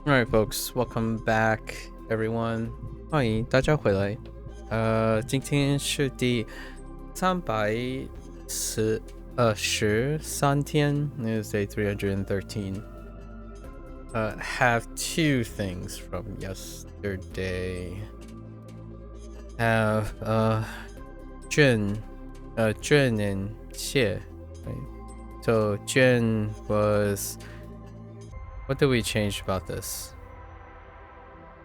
Alright, folks, welcome back, everyone. 欢迎大家回来。今天是第313天 is day 313. Have two things from yesterday. Have Jun and Xie. Right? So Jun was. What did we change about this?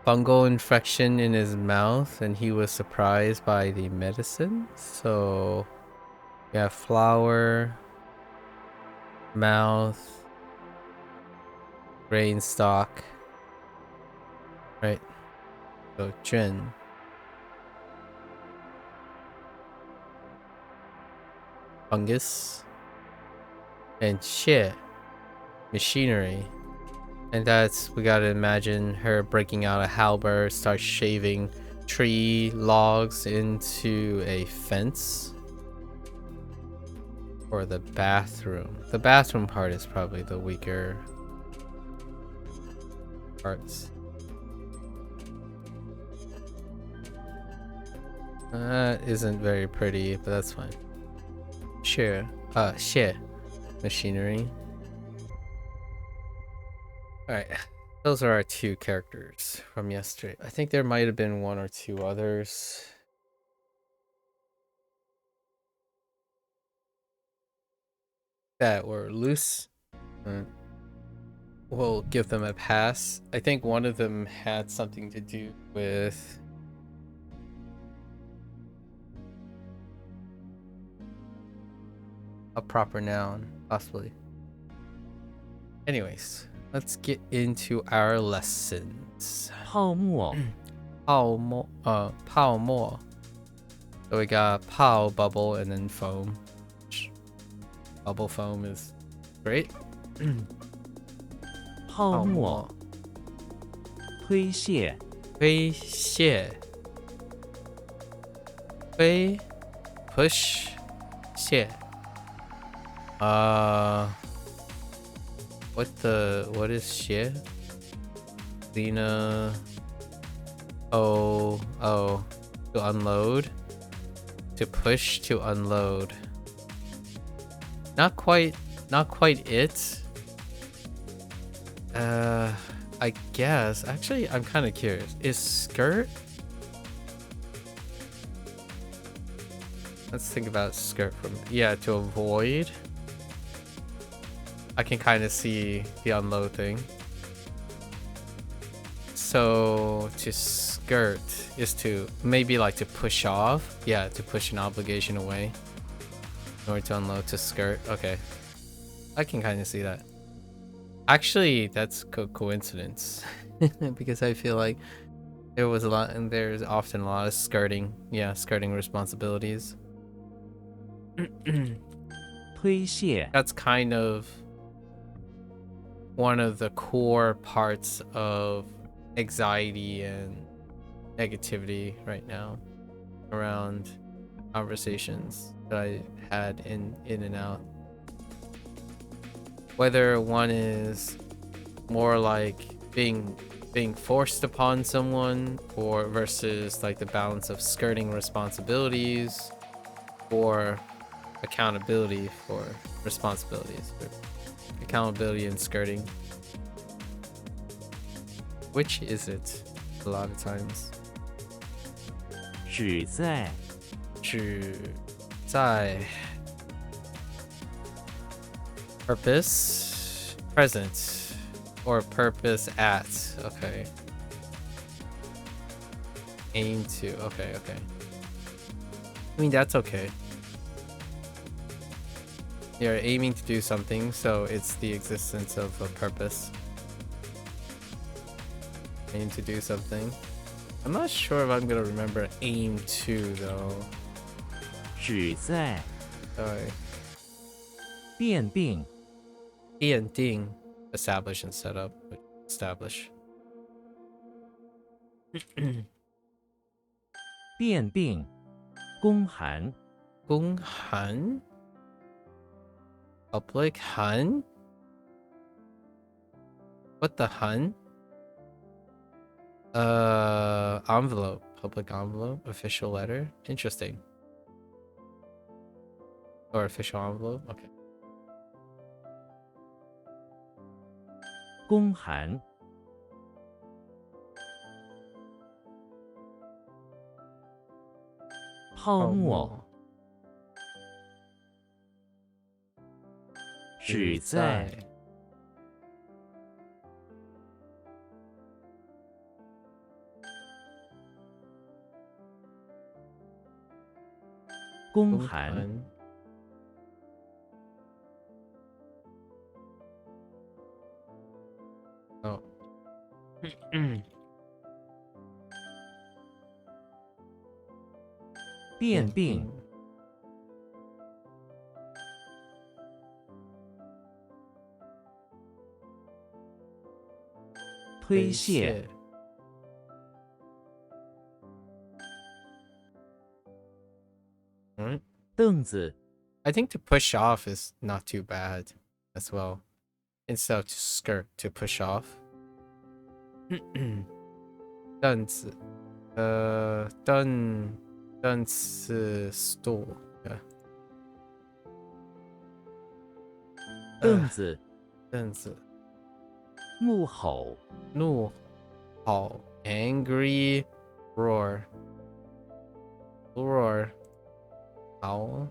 Fungal infection in his mouth, and he was surprised by the medicine. So, yeah, flour, mouth, grain stock. Right. So, Jun. Fungus. And Xie. Machinery. And that's, we gotta imagine her breaking out a halberd, start shaving tree logs into a fence. Or the bathroom. The bathroom part is probably the weaker parts. That isn't very pretty, but that's fine. Sure. Shit. Machinery. Alright, those are our two characters from yesterday. I think there might have been one or two others that were loose. We'll give them a pass. I think one of them had something to do with a proper noun, possibly. Anyways, let's get into our lessons. 泡沫泡沫. So we got pow, bubble, and then foam. Bubble foam is great. 泡沫推卸推卸 推 push 卸 what is 卸 Lena to unload, to push, to unload. Not quite it. I guess. Actually, I'm kind of curious. Is skirt? Let's think about skirt from... Yeah, to avoid. I can kind of see the unload thing. So, to skirt is to... Maybe like to push off. Yeah, to push an obligation away. In order to unload, to skirt. Okay. I can kind of see that. Actually, that's coincidence. Because I feel like there was a lot, and there's often a lot of skirting. Yeah, skirting responsibilities. 推卸 That's kind of one of the core parts of anxiety and negativity right now around conversations that I had in and out. Whether one is more like being forced upon someone, or versus like the balance of skirting responsibilities or accountability for responsibilities, or accountability and skirting. Which is it a lot of times? 只在只在 purpose present or purpose at. Okay. Aim to. Okay. I mean, that's okay. You're aiming to do something, so it's the existence of a purpose. Aim to do something. I'm not sure if I'm gonna remember aim to though. 只在 Sorry. 奠定 Ding. Establish and set up. Establish. 奠定公函公函 Public Han What the hun? Envelope. Public envelope. Official letter. Interesting. Or official envelope. Okay. 公函泡沫只在公函哦，变病推卸凳子 I think to push off is not too bad as well. Instead of to skirt, to push off. 凳子，凳子 stool. Yeah. 凳子凳子怒吼怒吼 angry roar roar 嚎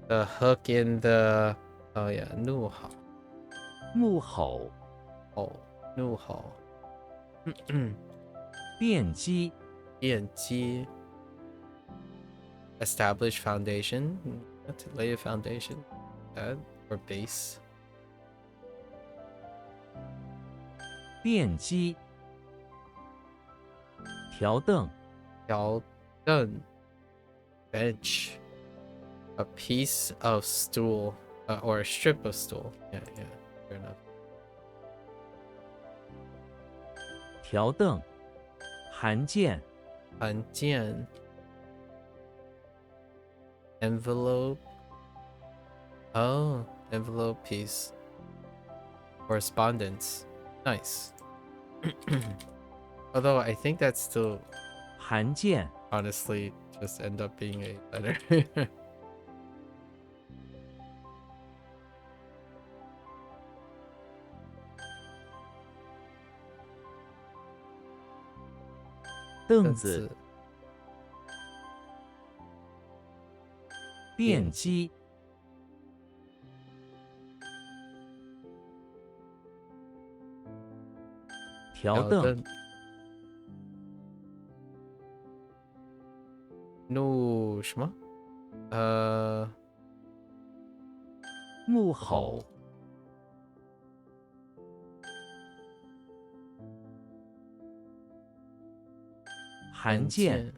the hook in the oh yeah 怒吼怒吼怒吼奠基奠基 establish foundation to lay a foundation that or base 奠基调凳调凳 bench a piece of stool or a strip of stool yeah fair enough 调凳函件函件 envelope oh envelope piece correspondence nice although I think that's still 函件 honestly just end up being a letter 凳子奠基调凳怒什么怒吼函件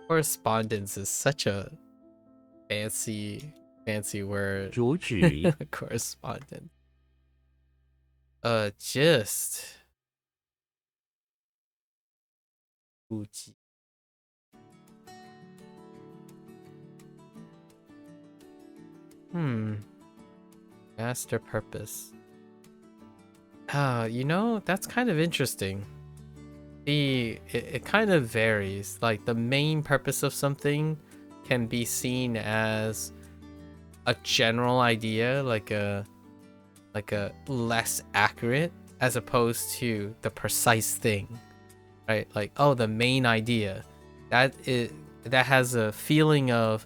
correspondence is such a fancy word 主旨 correspondence gist 估计master purpose you know that's kind of interesting it kind of varies like the main purpose of something can be seen as a general idea like a less accurate as opposed to the precise thing right like oh the main idea that has a feeling of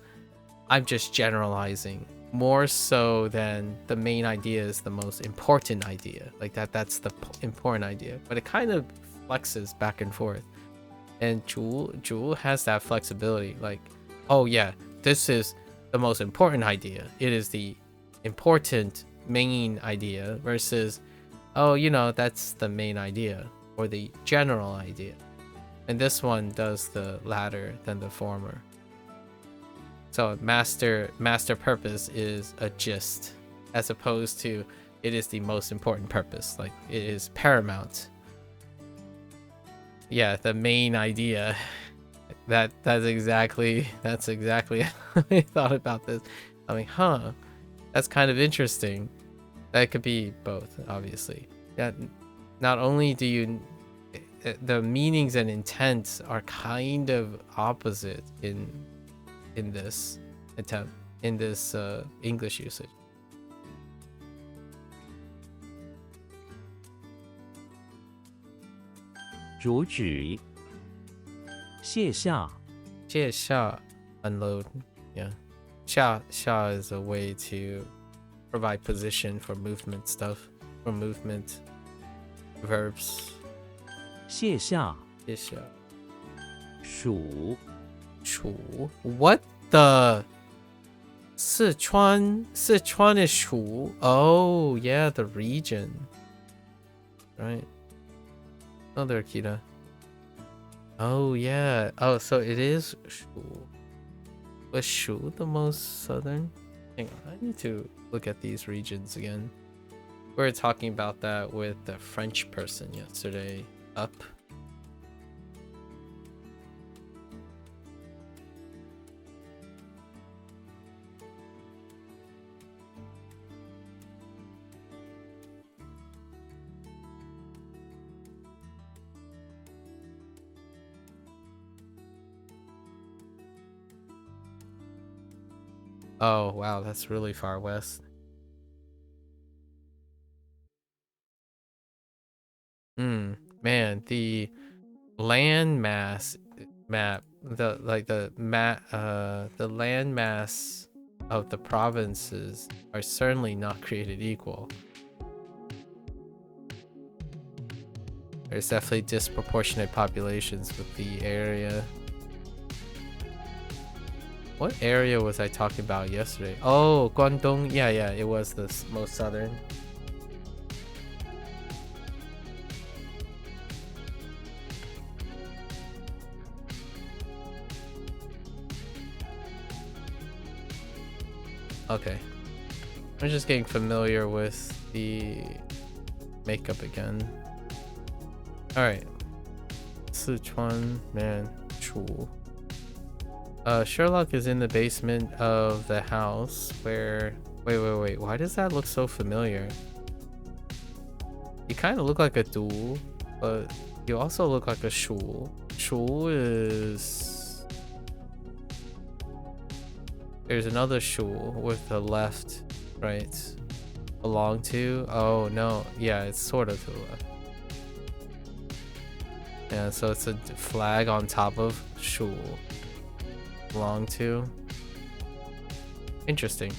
I'm just generalizing more so than the main idea is the most important idea like that's the important idea but it kind of flexes back and forth and Zhu has that flexibility like oh yeah this is the most important idea it is the important main idea versus oh you know that's the main idea or the general idea and this one does the latter than the former so master purpose is a gist as opposed to it is the most important purpose. Like, it is paramount. Yeah, the main idea. That's exactly how I thought about this. I mean, that's kind of interesting. That could be both, obviously. That not only do you, the meanings and intents are kind of opposite in this attempt, in this English usage. 主旨卸下 unload. Yeah. 下 is a way to provide position for movement stuff. For movement verbs. 卸下 下 数 What the? Sichuan is Shu. Oh, yeah, the region. Right. Oh, there, Akita. Oh, yeah. Oh, so it is Shu. Was Shu the most southern? Hang on, I need to look at these regions again. We were talking about that with the French person yesterday. Up. Oh, wow, that's really far west. Man, the land mass map, the land mass of the provinces are certainly not created equal. There's definitely disproportionate populations with the area. What area was I talking about yesterday? Oh, Guangdong. Yeah, it was the most southern. Okay. I'm just getting familiar with the makeup again. Alright. Sichuan, man, Chu. Sherlock is in the basement of the house where... Wait. Why does that look so familiar? You kind of look like a Du, but you also look like a Shu. Shu is... There's another Shu with the left, right? Belong to? Oh, no. Yeah, it's sort of to the left. Yeah, so it's a flag on top of Shu. Belong to. Interesting.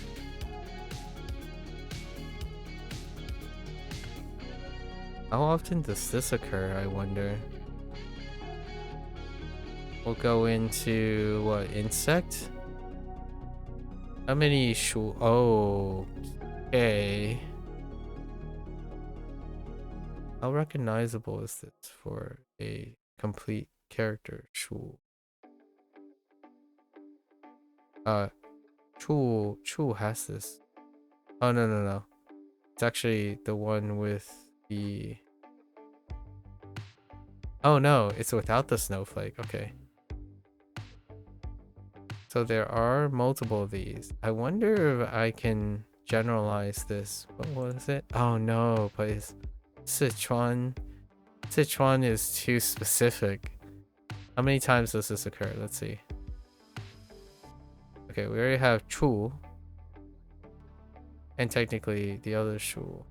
How often does this occur, I wonder? We'll go into what, insect? How many Shu? Oh, okay. How recognizable is this for a complete character? Shu. Chu has this. Oh, no. It's actually the one with the... Oh no, it's without the snowflake. Okay. So there are multiple of these. I wonder if I can generalize this. What was it? Oh no, but it's Sichuan. Sichuan is too specific. How many times does this occur? Let's see. Okay, we already have Chu. And technically the other Shu.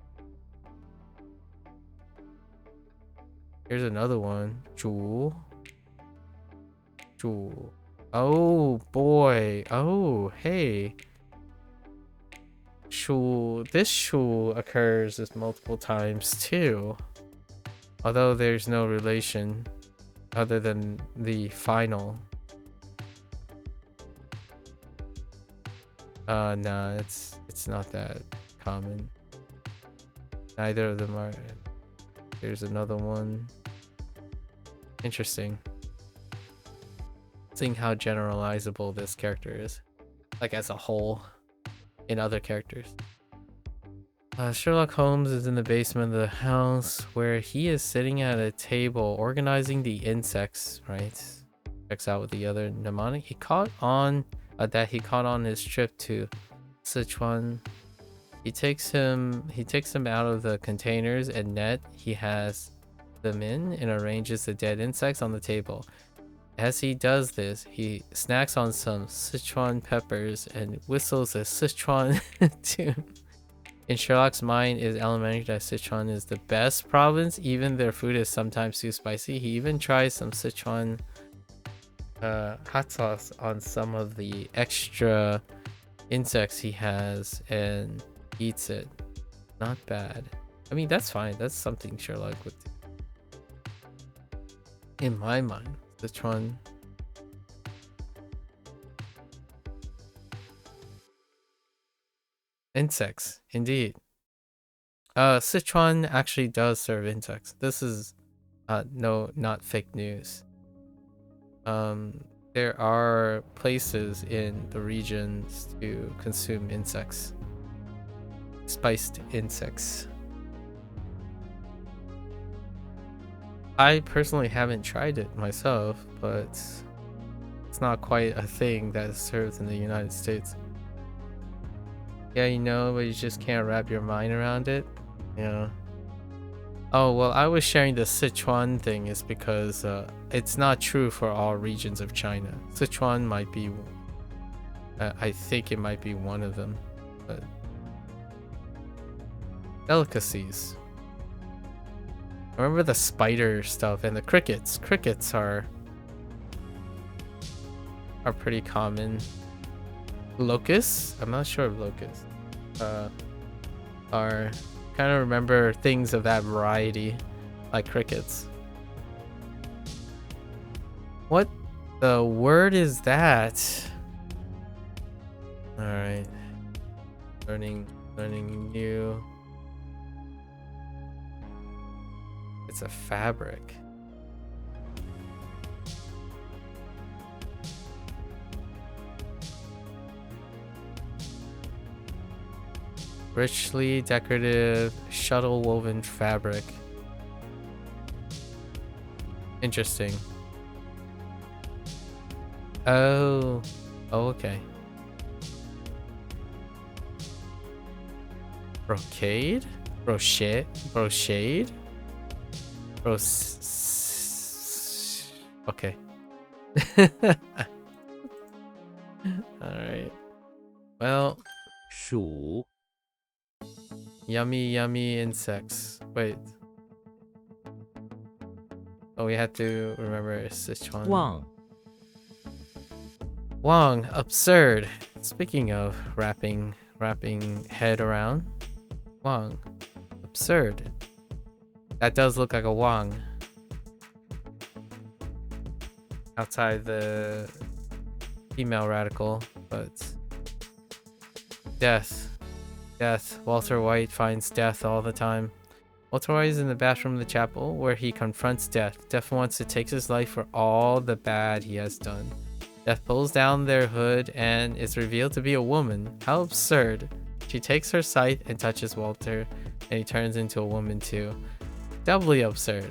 Here's another one. Chu. Oh boy. Oh, hey. Shu. This Shu occurs as multiple times too. Although there's no relation other than the final. Nah, it's not that common. Neither of them are. There's another one. Interesting. Seeing how generalizable this character is, like as a whole, in other characters. Sherlock Holmes is in the basement of the house where he is sitting at a table organizing the insects, right? Checks out with the other mnemonic he caught on his trip to Sichuan. He takes them out of the containers and net he has them in and arranges the dead insects on the table. As he does this, he snacks on some Sichuan peppers and whistles a Sichuan tune. In Sherlock's mind, it is elementary that Sichuan is the best province, even their food is sometimes too spicy. He even tries some Sichuan hot sauce on some of the extra insects he has and eats it. Not bad. I mean, that's fine. That's something Sherlock would do. In my mind, Sichuan. Insects, indeed. Sichuan actually does serve insects. This is no, not fake news. There are places in the regions to consume insects. Spiced insects. I personally haven't tried it myself, but it's not quite a thing that is served in the United States. Yeah, you know, but you just can't wrap your mind around it. Yeah. Oh, well, I was sharing the Sichuan thing is because it's not true for all regions of China. Sichuan might be, I think it might be one of them. But delicacies. I remember the spider stuff and the crickets. Crickets are pretty common. Locusts? I'm not sure of locusts. Are kind of remember things of that variety, like crickets. What the word is that? All right, learning new. It's a fabric. Richly decorative shuttle woven fabric. Interesting. Oh, okay. Brocade? Brocade? Okay. Alright. Well. 鼠 Yummy insects. Wait. Oh, we had to remember Sichuan. 望 Wong, absurd. Speaking of wrapping head around. Wong, absurd. That does look like a Wong. Outside the female radical, but death. Walter White finds death all the time. Walter White is in the bathroom of the chapel where he confronts Death. Death wants to take his life for all the bad he has done. Death pulls down their hood and is revealed to be a woman. How absurd. She takes her scythe and touches Walter, and he turns into a woman too. Doubly absurd.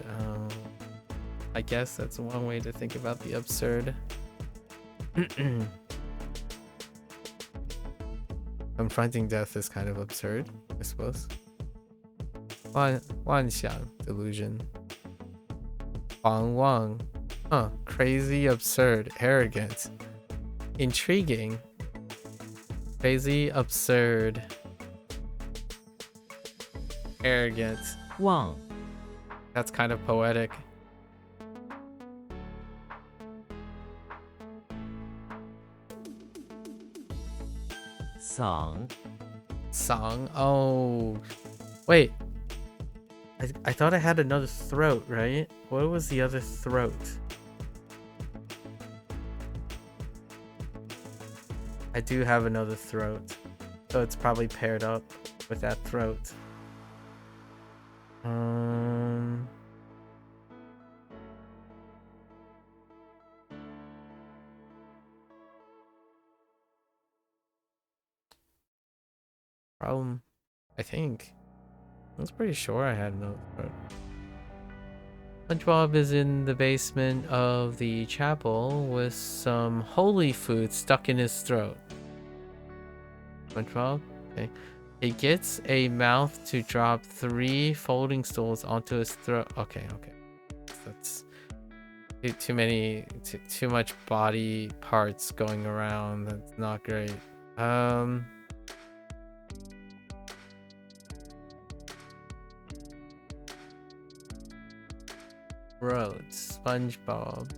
I guess that's one way to think about the absurd. Confronting death is kind of absurd, I suppose. 幻想 delusion. Wang. Crazy, absurd, arrogant. Intriguing. Crazy, absurd. Arrogant. 望 That's kind of poetic. Song. Oh, wait. I thought I had another throat, right? What was the other throat? I do have another throat, so it's probably paired up with that throat. Problem. I think. I was pretty sure I had no throat. SpongeBob is in the basement of the chapel with some holy food stuck in his throat. SpongeBob? Okay. He gets a mouth to drop 3 folding stools onto his throat. Okay. That's too much body parts going around. That's not great. Road, SpongeBob.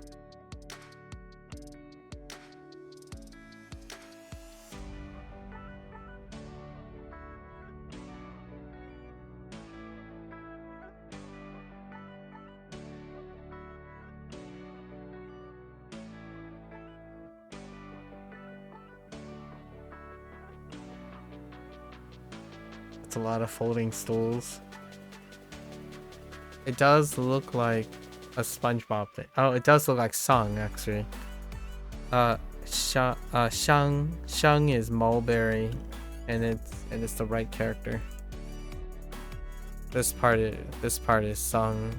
It's a lot of folding stools. It does look like a SpongeBob thing. Oh, it does look like Sung actually. Shang is mulberry, and it's the right character. This part is Sung.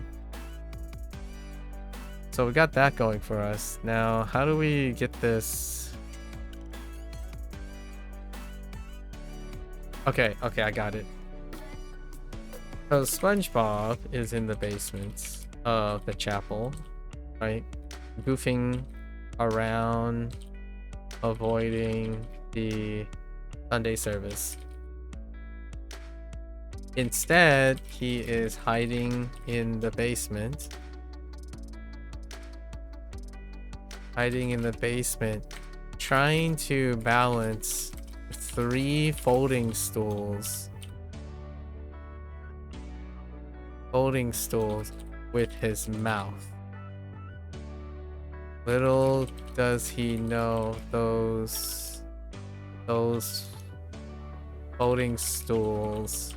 So we got that going for us. Now, how do we get this? Okay, I got it. So SpongeBob is in the basement of the chapel, right? Goofing around, avoiding the Sunday service. Instead, he is hiding in the basement. Trying to balance 3 folding stools with his mouth. Little does he know those folding stools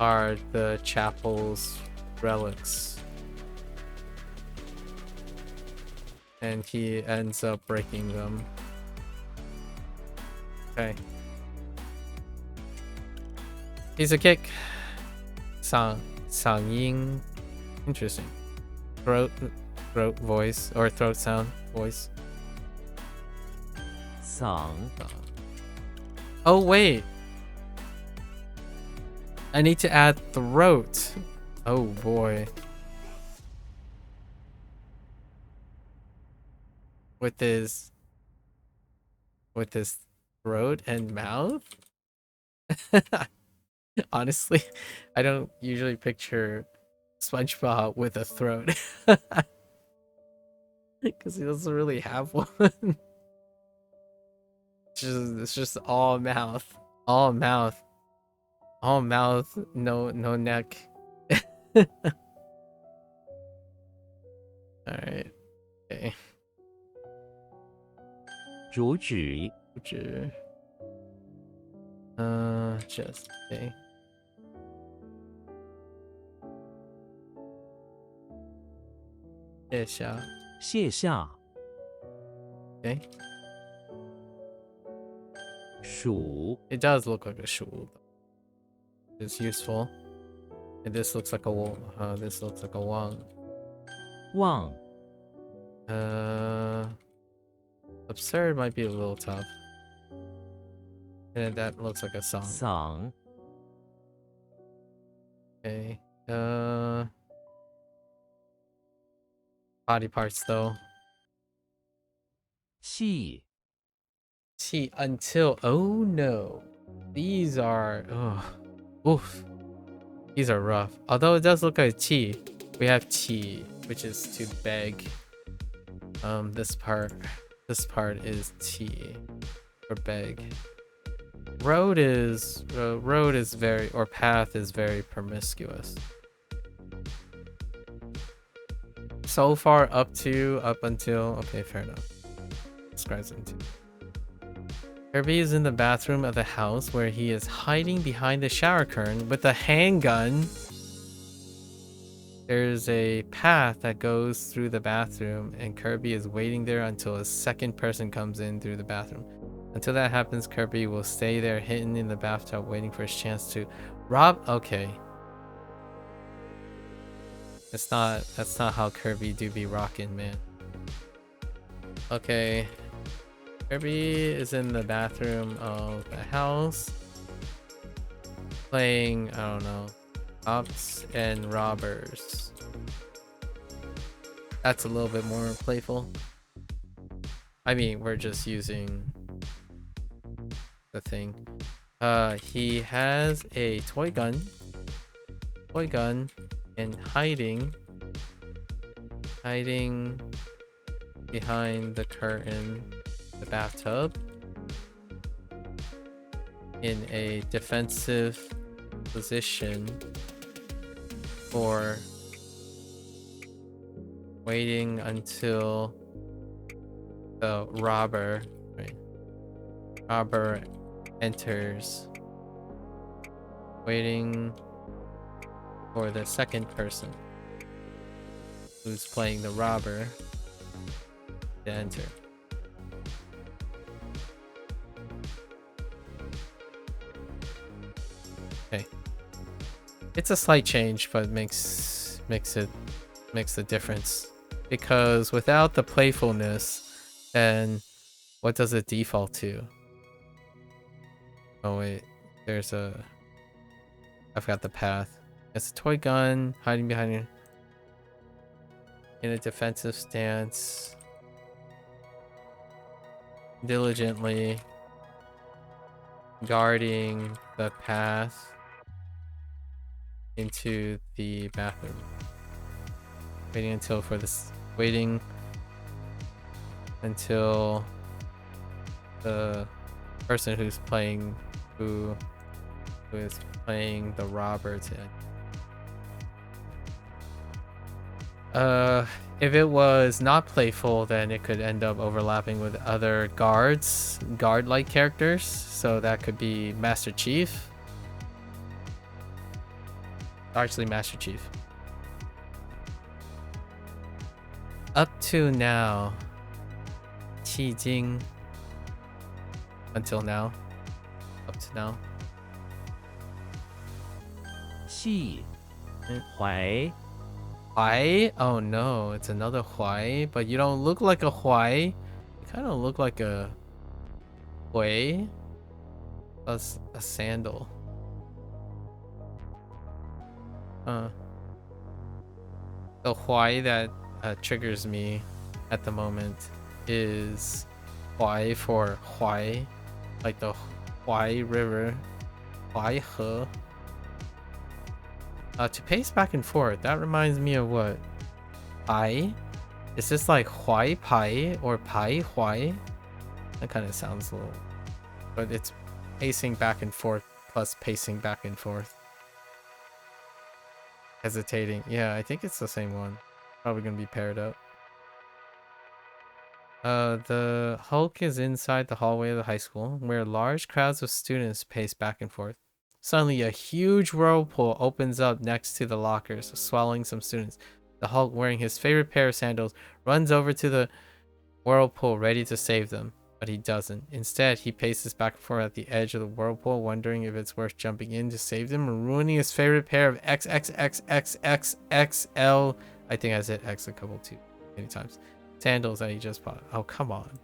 are the chapel's relics. And he ends up breaking them. Okay. Piece of cake. Sang. Interesting. Throat voice or throat sound voice. Sang. Oh wait. I need to add throat. Oh boy. With his throat and mouth? Honestly, I don't usually picture SpongeBob with a throat. Because he doesn't really have one. It's just all mouth. All mouth. All mouth, no neck. Alright. Okay. 主旨 just okay. Yeah. 卸下 Okay. 数 It does look like a shoe. It's useful. And this looks like a wall. This looks like a wang. 望 Absurd might be a little tough. And that looks like a song. 嗓 Okay. Body parts though. 气 Chi until oh no. These are oof. These are rough. Although it does look like chi. We have chi, which is to beg. This part is ti or beg. Road is very, or path is very promiscuous. So far up until okay, fair enough. Describes it too. Kirby is in the bathroom of the house where he is hiding behind the shower curtain with a handgun. There's a path that goes through the bathroom, and Kirby is waiting there until a second person comes in through the bathroom. Until that happens, Kirby will stay there hidden in the bathtub waiting for his chance to rob. Okay. That's not how Kirby do be rocking, man. Okay. Kirby is in the bathroom of the house playing, I don't know, cops and robbers. That's a little bit more playful. I mean, we're just using the thing. He has a toy gun and hiding behind the curtain, the bathtub, in a defensive position for waiting until the robber enters, waiting for the second person who's playing the robber to enter. Okay, it's a slight change, but makes the difference, because without the playfulness, then what does it default to? Oh wait, I forgot the path. It's a toy gun hiding behind you in a defensive stance, diligently guarding the path into the bathroom, waiting until the person who is playing the robber to if it was not playful, then it could end up overlapping with other guard-like characters. So that could be Master Chief. Actually, Master Chief. Up to now. Qijing. Until now. Up to now. 系怀 Huai? Oh no, it's another Huai, but you don't look like a Huai. You kind of look like a Hui. A sandal. The Huai that triggers me at the moment is Huai for Huai, like the Huai River, Huai He. To pace back and forth, that reminds me of what? Pai? Is this like Huai Pai or Pai Huai? That kind of sounds a little... But it's pacing back and forth plus pacing back and forth. Hesitating. Yeah, I think it's the same one. Probably gonna be paired up. The Hulk is inside the hallway of the high school, where large crowds of students pace back and forth. Suddenly, a huge whirlpool opens up next to the lockers, swallowing some students. The Hulk, wearing his favorite pair of sandals, runs over to the whirlpool, ready to save them. But he doesn't. Instead, he paces back and forth at the edge of the whirlpool, wondering if it's worth jumping in to save them or ruining his favorite pair of XXXXXXL. I think I said X a couple too many times. Sandals that he just bought. Oh, come on.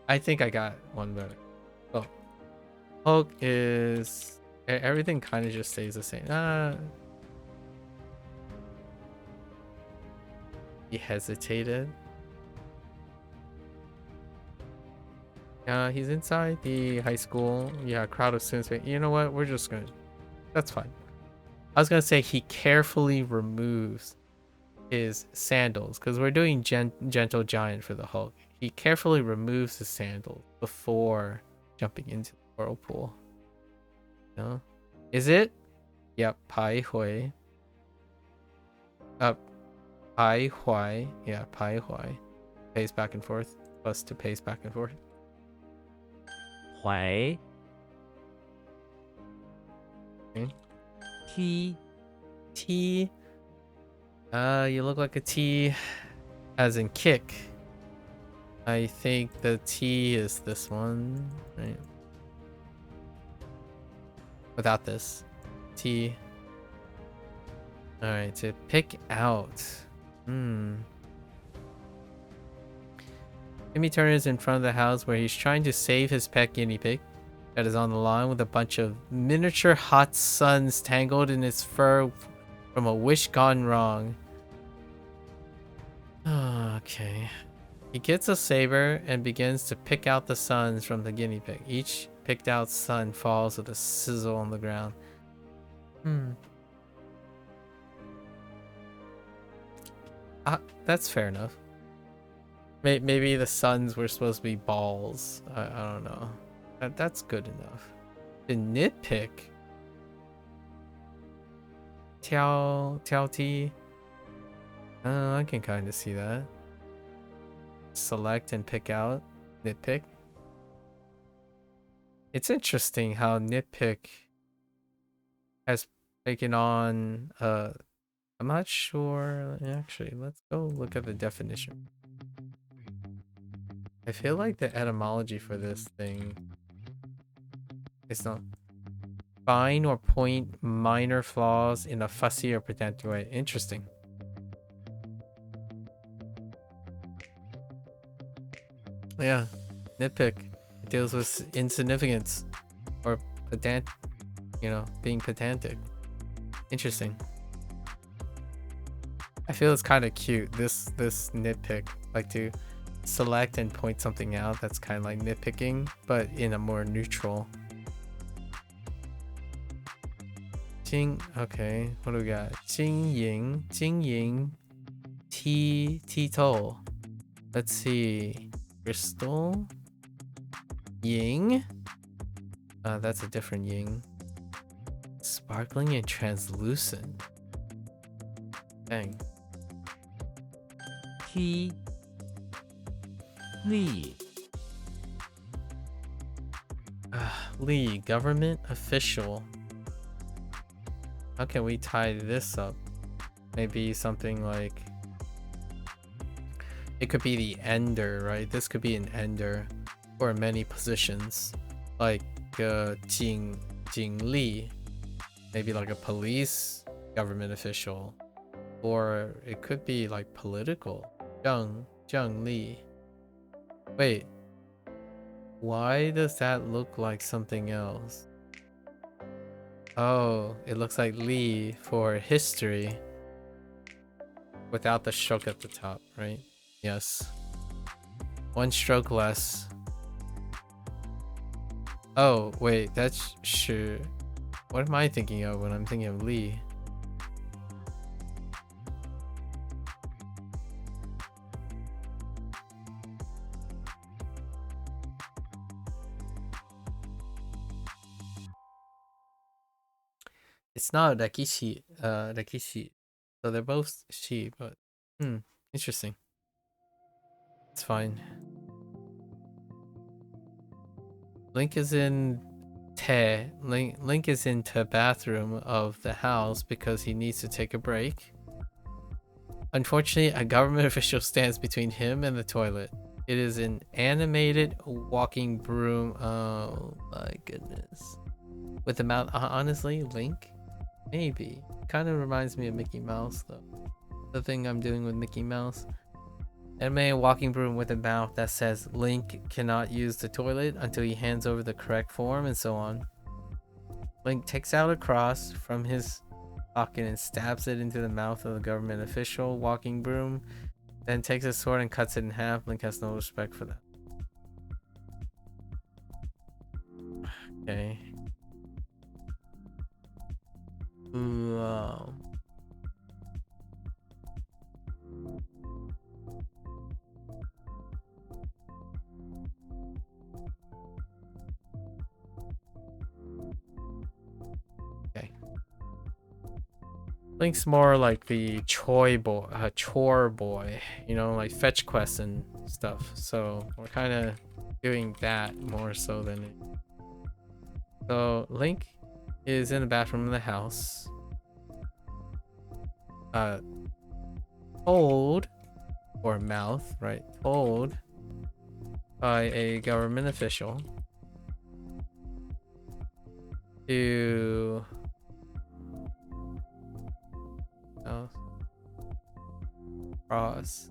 I think I got one better. Oh. Hulk is... Everything kind of just stays the same. He hesitated. He's inside the high school. Yeah, crowd of students. You know what? We're just gonna... That's fine. I was gonna say he carefully removes his sandals, because we're doing Gentle Giant for the Hulk. He carefully removes his sandals before jumping into the whirlpool. No? Is it? Yep, Pai Hui. Pai Huai. Yeah, Pai Huai. Pace back and forth. Plus to pace back and forth. 怀 Okay. T T. You look like a T, as in kick. I think the T is this one, right? Without this. T. Alright, to pick out. Timmy Turner is in front of the house where he's trying to save his pet guinea pig that is on the lawn with a bunch of miniature hot suns tangled in its fur from a wish gone wrong. Okay. He gets a saber and begins to pick out the suns from the guinea pig. Each picked out sun falls with a sizzle on the ground. That's fair enough. Maybe the suns were supposed to be balls. I don't know. That's good enough. To nitpick. Tiao T. I can kind of see that. Select and pick out. Nitpick. It's interesting how nitpick has taken on I'm not sure. Actually, let's go look at the definition. I feel like the etymology for this thing is not find or point minor flaws in a fussy or pedantic way. Interesting. Yeah, nitpick. It deals with insignificance or pedant, being pedantic. Interesting. I feel it's kind of cute. This nitpick, like to select and point something out. That's kind of like nitpicking, but in a more neutral. Okay, what do we got? Jing Ying, Tito. Let's see. Crystal. Ying. That's a different Ying. Sparkling and translucent. Dang. T. Lee. Lee, government official. How can we tie this up? Maybe something like... It could be the ender, right? This could be an ender for many positions. Like Jing Li. Maybe like a police government official. Or it could be like political. Zheng Li. Wait. Why does that look like something else? Oh, it looks like Li for history. Without the stroke at the top, right? Yes. One stroke less. Oh, wait, that's sure. What am I thinking of when I'm thinking of Li? It's not Rakishi, so they're both she, but interesting. It's fine. Link is in Link is in the bathroom of the house because he needs to take a break. Unfortunately, a government official stands between him and the toilet. It is an animated walking broom. Oh my goodness. With the mouth, honestly, Link? Maybe. Kind of reminds me of Mickey Mouse though. The thing I'm doing with Mickey Mouse. Anime walking broom with a mouth that says Link cannot use the toilet until he hands over the correct form and so on. Link takes out a cross from his pocket and stabs it into the mouth of the government official walking broom, then takes a sword and cuts it in half. Link has no respect for that. Okay. Wow. Okay. Link's more like the chore boy, like fetch quests and stuff. So we're kind of doing that more so than it. So Link is in the bathroom of the house. Told, or mouth, right? Told by a government official to cross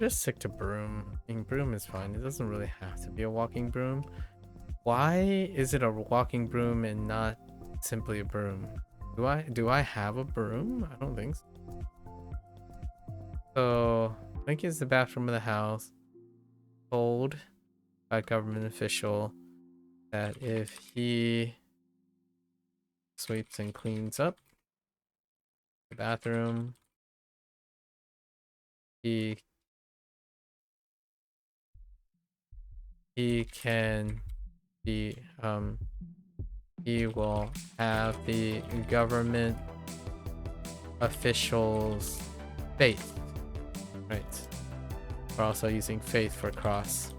just stick to broom. I mean, broom is fine. It doesn't really have to be a walking broom. Why is it a walking broom and not simply a broom? Do I have a broom? I don't think so. So I think it's the bathroom of the house. Told by a government official that if he sweeps and cleans up the bathroom, he can be he will have the government officials faith. Right. We're also using faith for cross.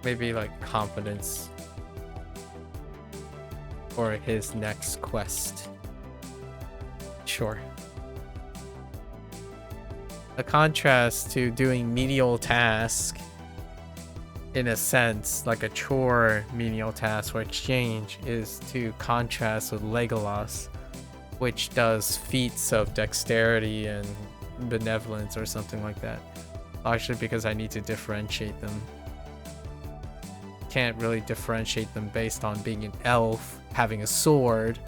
Maybe like confidence for his next quest. Sure. A contrast to doing menial task, in a sense, like a chore menial task or exchange, is to contrast with Legolas, which does feats of dexterity and benevolence or something like that. Actually, because I need to differentiate them. Can't really differentiate them based on being an elf, having a sword,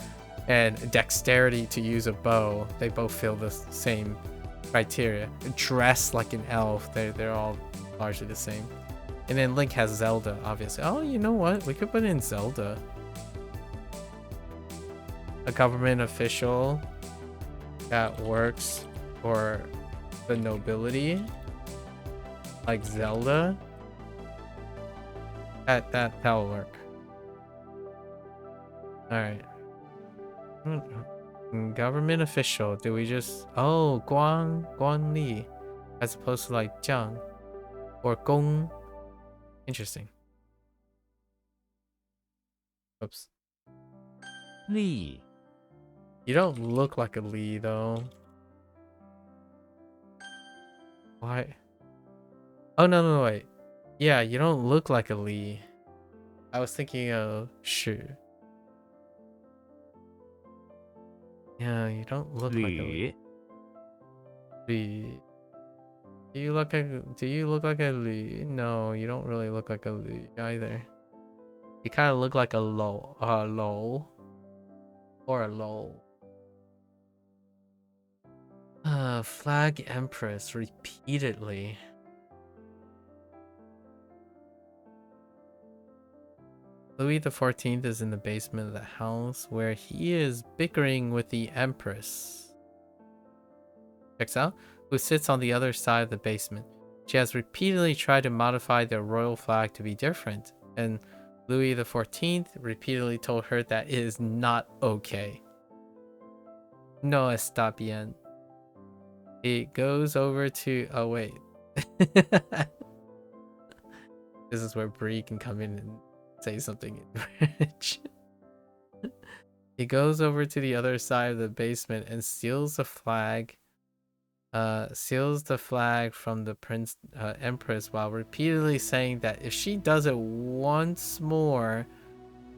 and dexterity to use a bow. They both fill the same criteria. Dressed like an elf, they're all largely the same. And then Link has Zelda, obviously. Oh, you know what? We could put in Zelda. A government official that works for the nobility, like Zelda. That'll work. All right. Government official. Do we just Guan Li, as opposed to like Jiang or Gong? Interesting. Oops. Li. You don't look like a Li though. Why? Oh no, wait. Yeah, you don't look like a Li. I was thinking of Shu. Yeah, you don't look like a Li. Li. Do you look like a Li? No, you don't really look like a Li either. You kind of look like a Lo, or a Lol. Flag Empress repeatedly. Louis XIV is in the basement of the house where he is bickering with the Empress. Checks out, who sits on the other side of the basement. She has repeatedly tried to modify their royal flag to be different, and Louis XIV repeatedly told her that it is not okay. No está bien. It goes over to... Oh, wait. This is where Bree can come in and say something in French. He goes over to the other side of the basement and steals the flag. Steals the flag from the Empress while repeatedly saying that if she does it once more,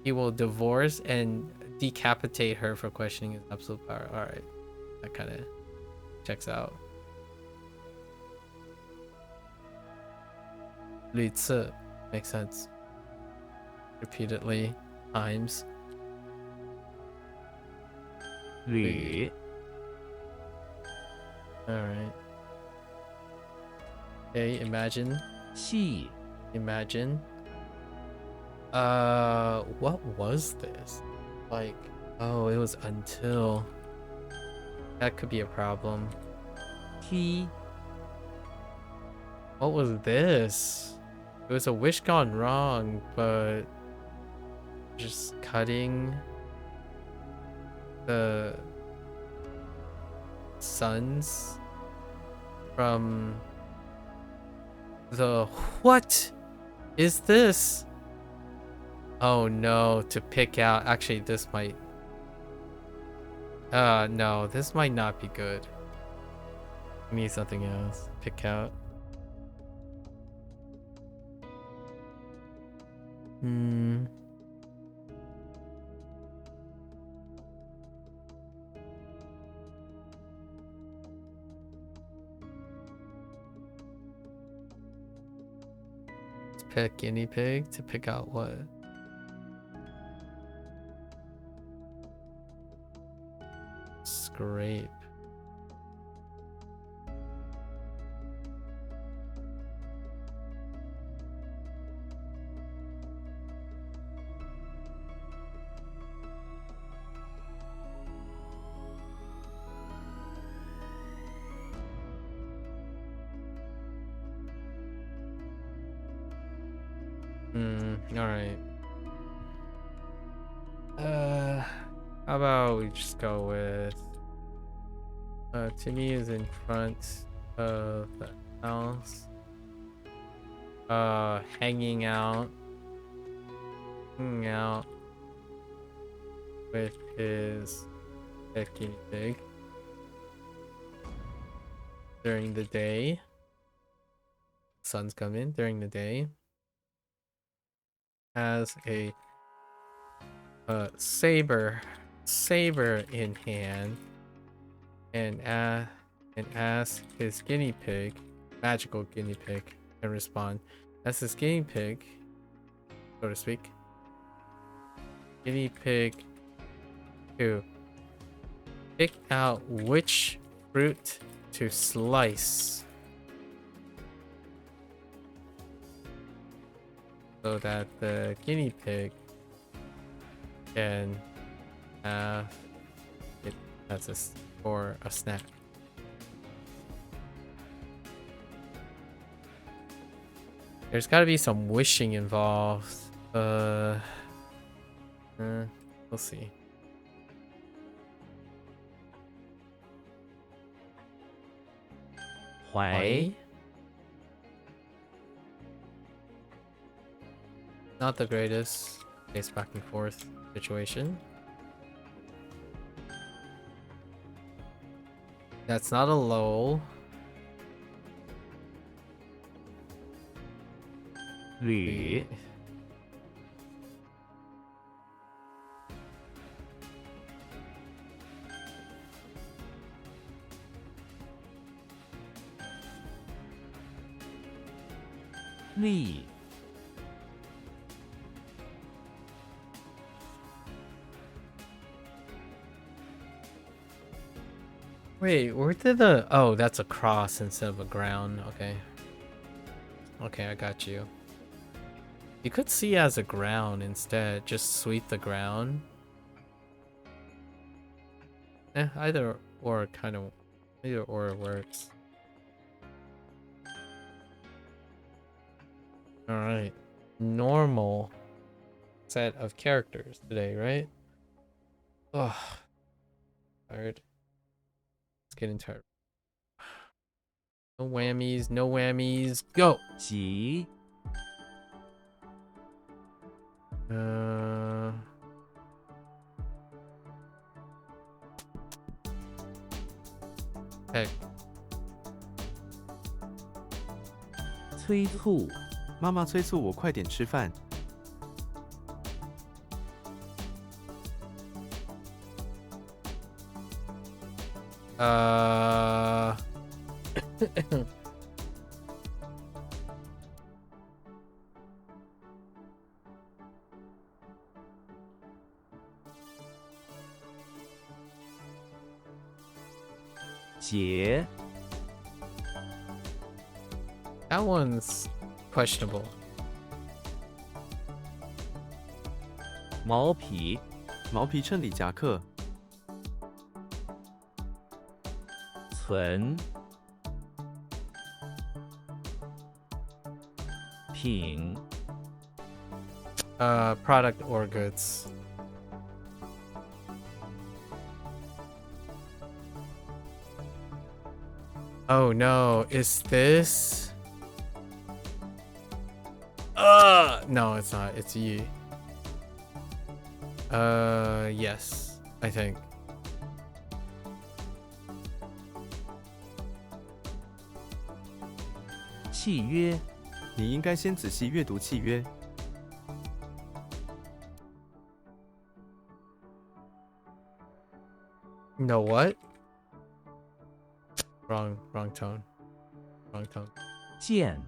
he will divorce and decapitate her for questioning his absolute power. Alright. That kind of checks out. Li Ci makes sense. Repeatedly times. Li. Alright. Okay, imagine. Xi. Imagine. What was this? Like, oh, it was until. That could be a problem. T. What was this? It was a wish gone wrong, but just cutting the sons from the... What is this? Oh no, to pick out. Actually, this might... no, this might not be good. We need something else. Pick out. Let's pick guinea pig to pick out what? Scrape. Alright. How about we just go with Timmy is in front of the house. Hanging out with his pet guinea pig during the day. Sun's coming during the day. Has a saber in hand, and as his guinea pig, magical guinea pig, can respond. As his guinea pig, so to speak, guinea pig to pick out which fruit to slice so that the guinea pig can have it as for a snack. There's got to be some wishing involved. We'll see. Why? Not the greatest pace back and forth situation. That's not a lull. 吕 立 Wait, where did the... Oh, that's a cross instead of a ground. Okay. Okay, I got you. You could see as a ground instead. Just sweep the ground. Either or kind of... Either or works. Alright. Normal set of characters today, right? Ugh. Tired. Getting tired. No whammies, no whammies. Go. 吉 Heck. 催促 妈妈催促我快点吃饭。结 That one's questionable. 毛皮 毛皮衬里夹克， 存 品 Product or goods. Oh no, is this? No, it's not. It's you. Yes, I think. 契约，你应该先仔细阅读契约。 No, what? Wrong tone. Wrong tone. 见，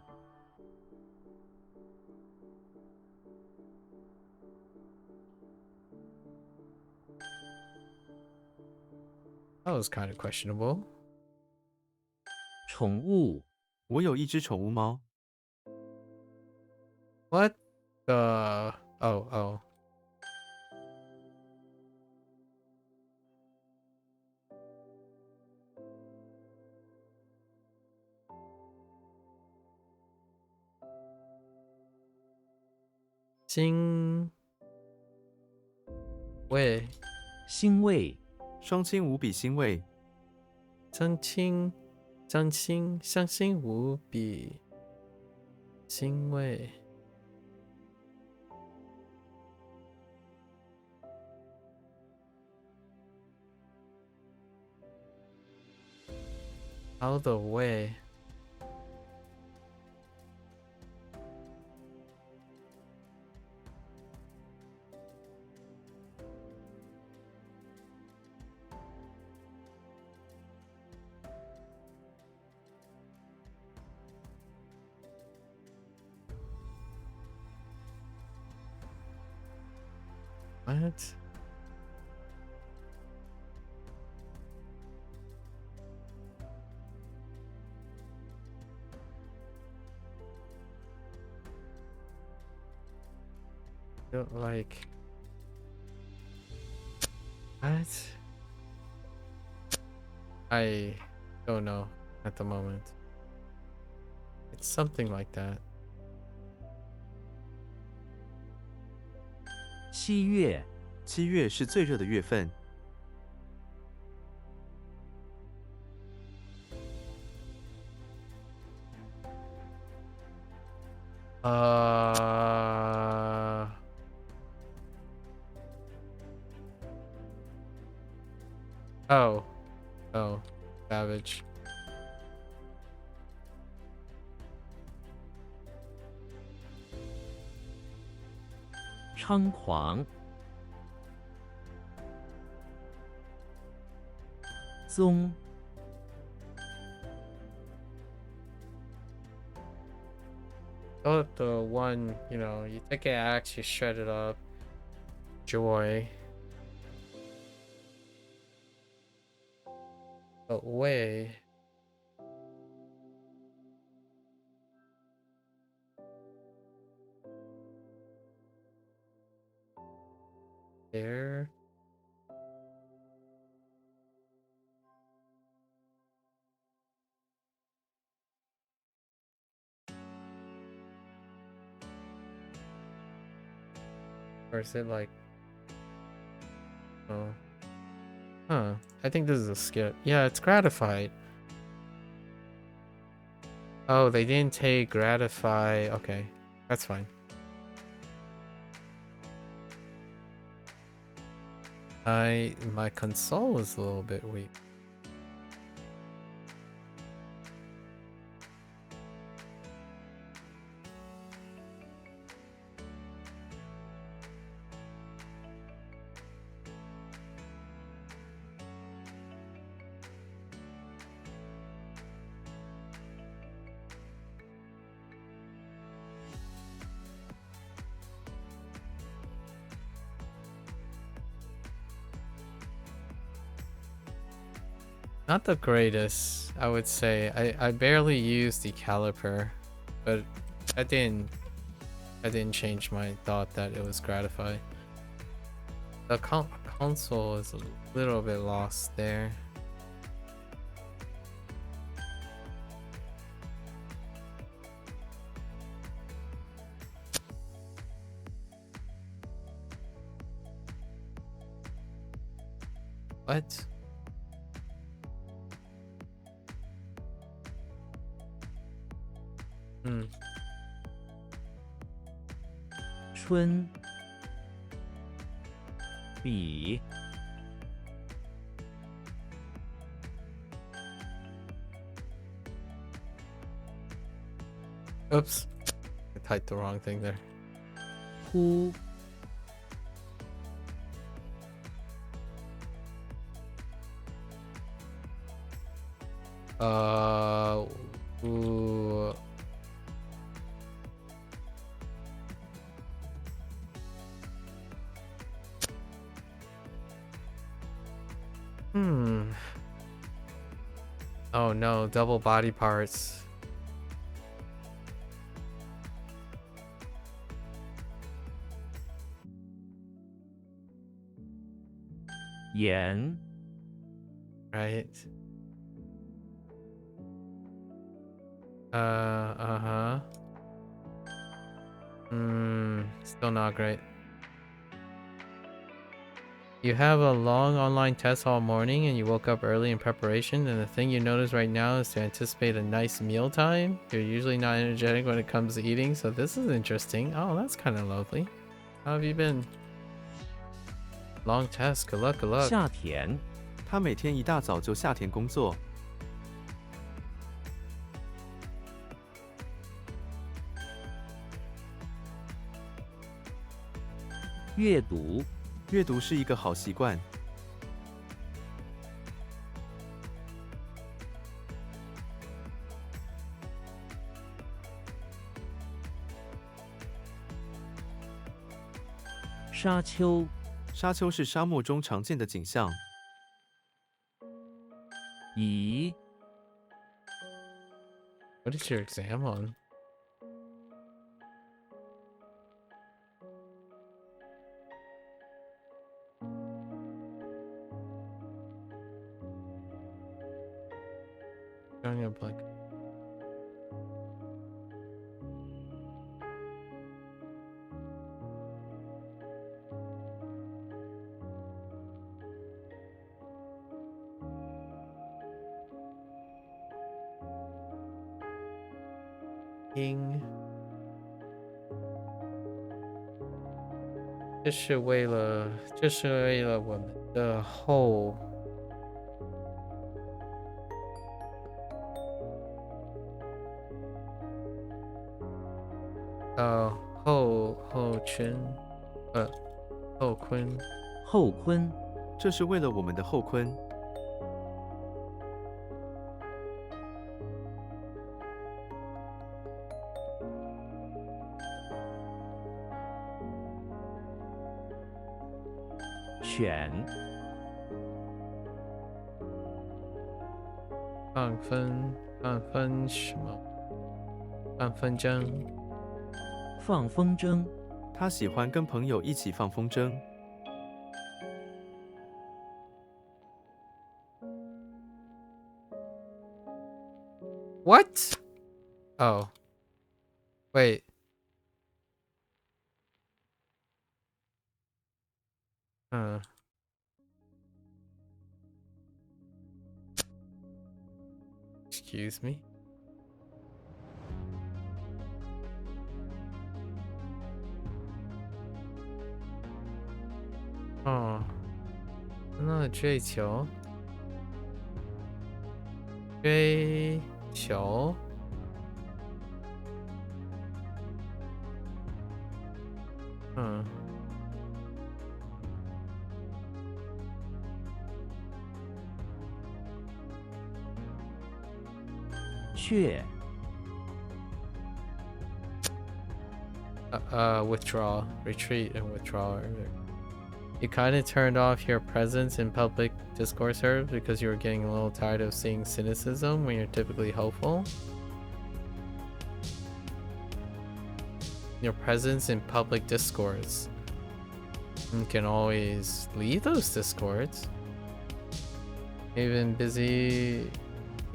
That was kind of questionable. 宠物，我有一只宠物猫， What the? Oh. 欣慰，欣慰，双亲无比欣慰。相亲无比，欣慰。All the way. What? Feel like what? I don't know at the moment. It's something like that. 7月， 7月是最热的月份， Oh, savage. 猖狂，宗， Oh, the one, you take an axe, you shred it up. Joy. But way. There. Or is it like... Oh. Huh. I think this is a skip. Yeah, it's gratified. Oh, they didn't take gratify. Okay. That's fine. My console is a little bit weak. Not the greatest, I would say. I barely used the caliper, but I didn't change my thought that it was gratified. The console is a little bit lost there. What? Hmm. 春笔 Oops. I typed the wrong thing there. 呼 Ooh. Hmm. Oh no, double body parts. 眼 Right? Uh-huh. Still not great. You have a long online test all morning and you woke up early in preparation, and the thing you notice right now is to anticipate a nice meal time. You're usually not energetic when it comes to eating, so this is interesting. Oh, that's kind of lovely. How have you been? Long test. Good luck, good luck. 下田 他每天一大早就下田工作。阅读阅读是一个好习惯。沙丘沙丘是沙漠中常见的景象。乙 What is your exam on? Showing up like King. 这是为了我们的后群后坤。后坤这是为了我们的后坤。 选 放风什么？放风筝。放风筝他喜欢跟朋友一起放风筝。 What? Oh. Wait. Excuse me. Oh. 那追球。追球。 雀 withdraw, retreat, and withdraw. You kind of turned off your presence in public Discord servers because you were getting a little tired of seeing cynicism when you're typically hopeful. Your presence in public discords. You can always leave those discords. You've been busy.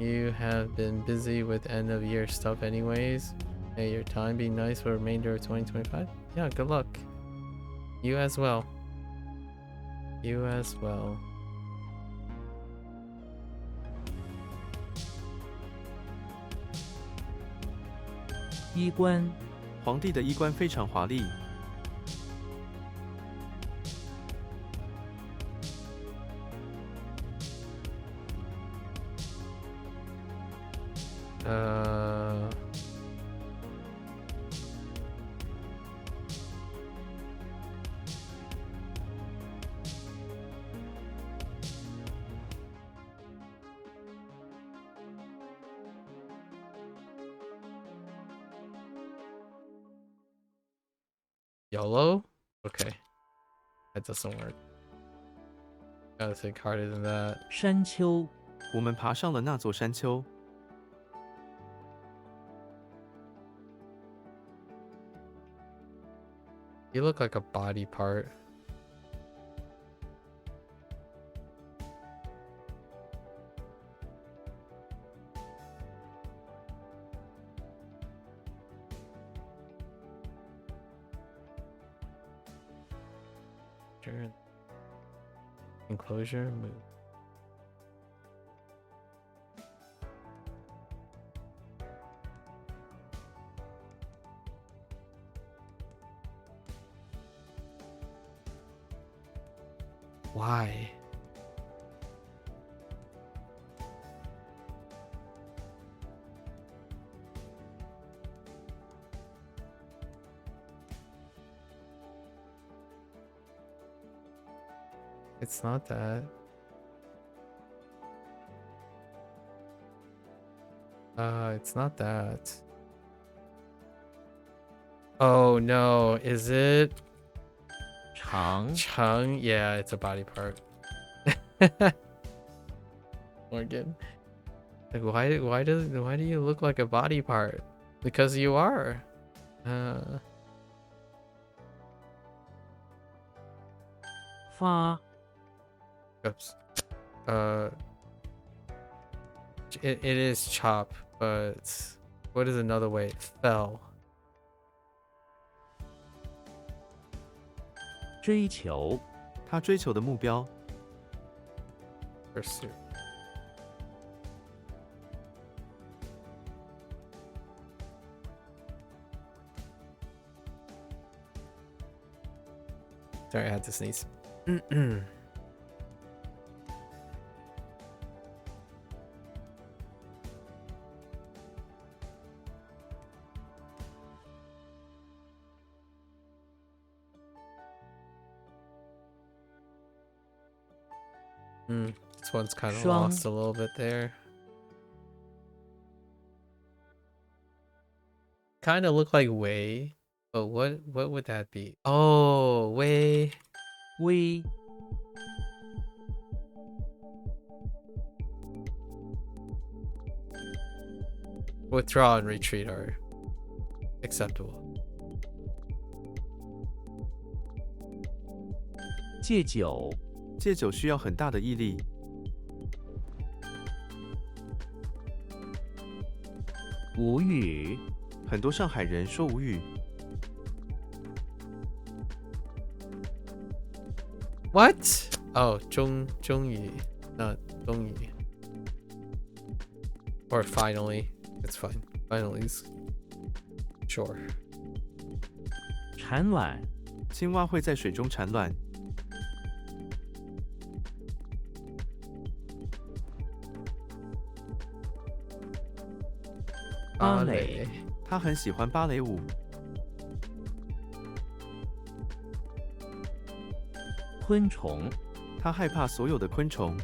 You have been busy with end of year stuff anyways. May your time be nice for the remainder of 2025. Yeah, good luck. You as well. You as well. 衣冠，皇帝的衣冠非常华丽。YOLO? Okay. That doesn't work. Gotta think harder than that. 山丘，我们爬上了那座山丘。You look like a body part. Enclosure move. Why? It's not that. It's not that. Oh no, is it? 长， Chung? Yeah, it's a body part. Morgan. Like why do you look like a body part? Because you are. Fa, Oops. It is chop, but what is another way? Fell. 追求，他追求的目标。 Pursue. Sorry, I had to sneeze. This one's kind of Shuang. lost a little bit there. Kind of look like Wei, but what would that be? Oh, Wei. 微， Withdraw and retreat are acceptable. 戒酒，戒酒需要很大的毅力。无语，很多上海人说无语。 What? Oh, 终于, not 终于. Or finally. It's fine. Finally's. Sure. 产卵，青蛙会在水中产卵。芭蕾，他很喜欢芭蕾舞。昆虫，他害怕所有的昆虫。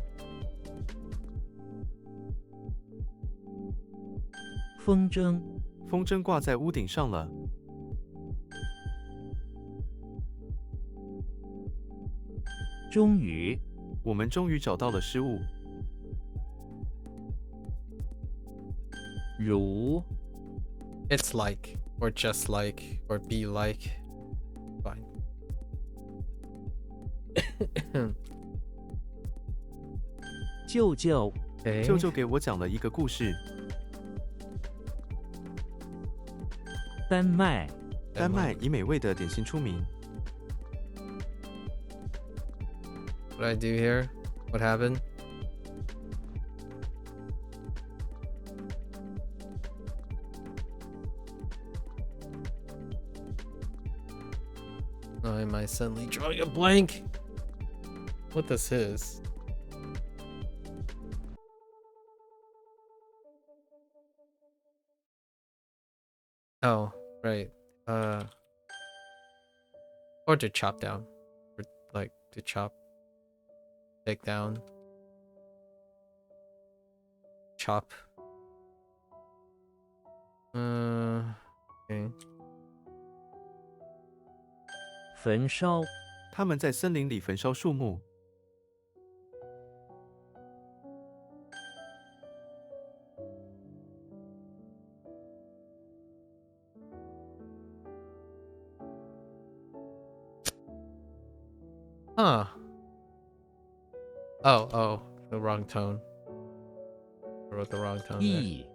风筝，风筝挂在屋顶上了。终于，我们终于找到了失误。如， It's like, or just like, or be like. Fine. 舅舅， Okay. 舅舅给我讲了一个故事。丹麦，丹麦以美味的点心出名。 What did I do here? What happened? Oh, am I suddenly drawing a blank? What this is? Oh, right. Or to chop down. Or like to chop, take down. Chop. Okay. 焚烧，他们在森林里焚烧树木。Huh. Oh, the wrong tone. I wrote the wrong tone there. 意，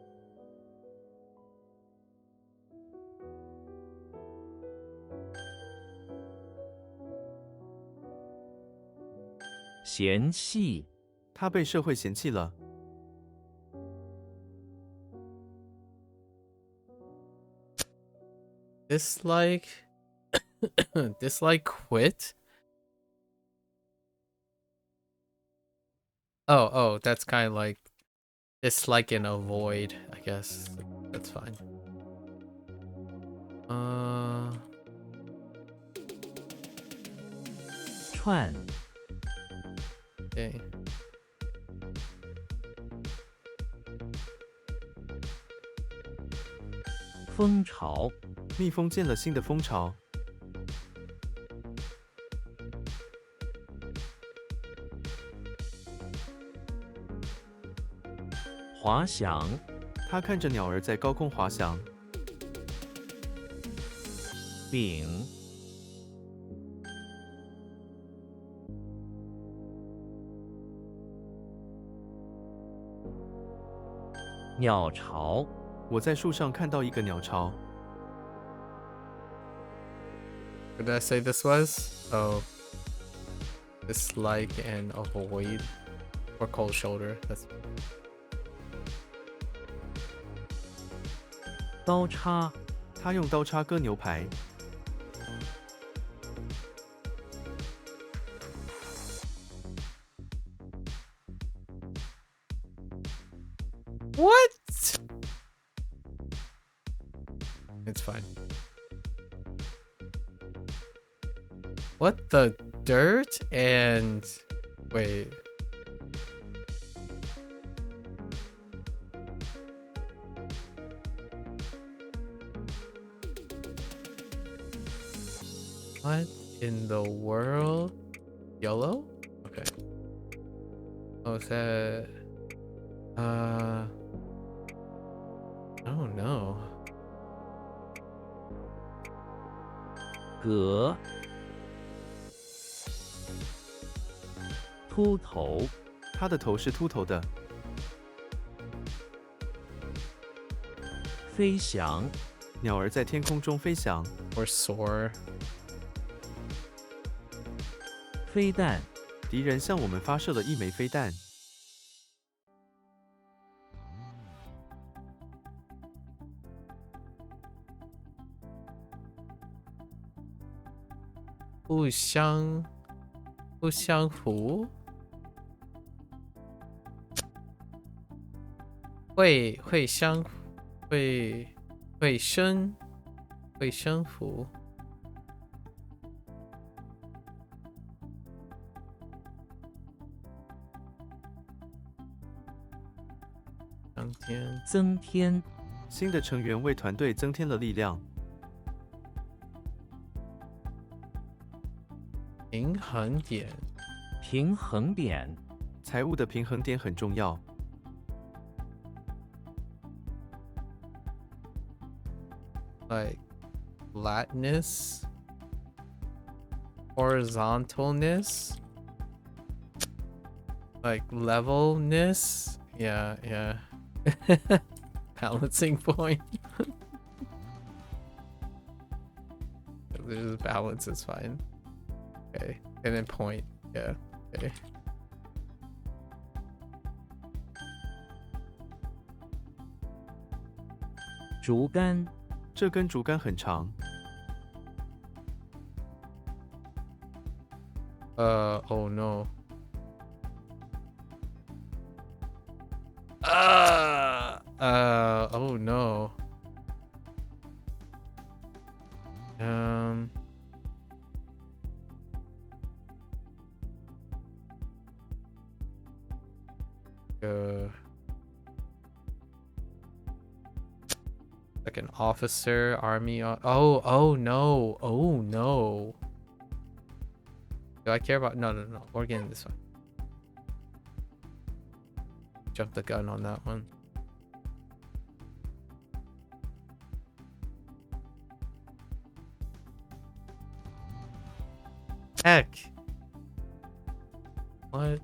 嫌弃，他被社会嫌弃了。 Dislike. Dislike quit. Oh, that's kind of like dislike and avoid, I guess. That's fine. 串， Okay. 风潮，蜜蜂见了新的蜂巢。 滑翔，他看着鸟儿在高空滑翔。饼，鸟巢，我在树上看到一个鸟巢。 What did I say this was? Oh. Dislike and avoid. Or cold shoulder. That's 刀叉，他用刀叉割牛排。 What? It's fine. What the dirt and wait. What in the world? Yellow? Okay. Oh, is that I don't know. 革，秃头，他的头是秃头的。 飞翔，鸟儿在天空中飞翔。 Or soar. 飞弹，敌人向我们发射了一枚飞弹。 不相符。会生符。当天增添，新的成员为团队增添了力量。 平衡点。平衡点，财务的平衡点很重要。 Like flatness, horizontalness, like levelness. Yeah. Balancing point. There's balance is fine. Okay, and then point. Yeah. Okay. 竹竿，这根竹竿很长。Oh no. Oh no. Um. Like an officer, army. Oh no. Oh no. Do I care about? No. We're getting this one. Jump the gun on that one. Heck. What?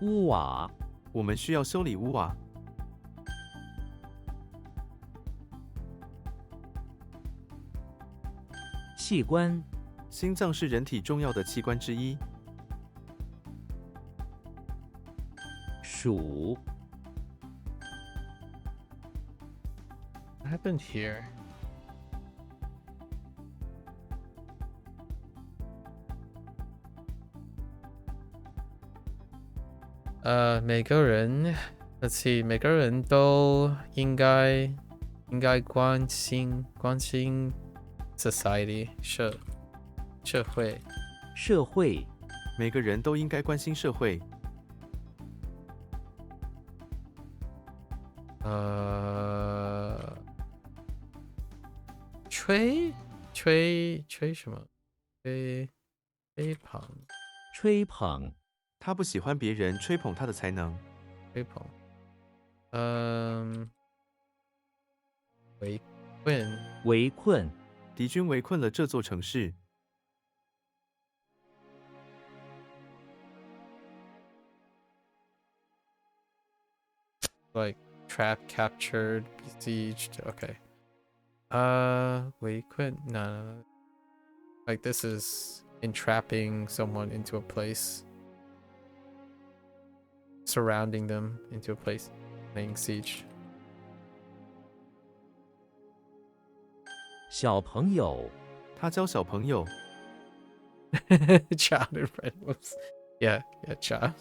屋瓦，我们需要修理屋瓦。器官，心脏是人体重要的器官之一。鼠， What happened here? Let's see， 每个人都应该关心 society 社会。社会，每个人都应该关心社会。吹什么？吹捧，吹捧，他不喜欢别人吹捧他的才能。吹捧。围困，围困，敌军围困了这座城市。like trapped, captured, besieged. Okay. 围困? No. Like this is entrapping someone into a place. Surrounding them into a place. Laying siege. 小朋友，他教小朋友。Child and friend. Whoops. Yeah, child.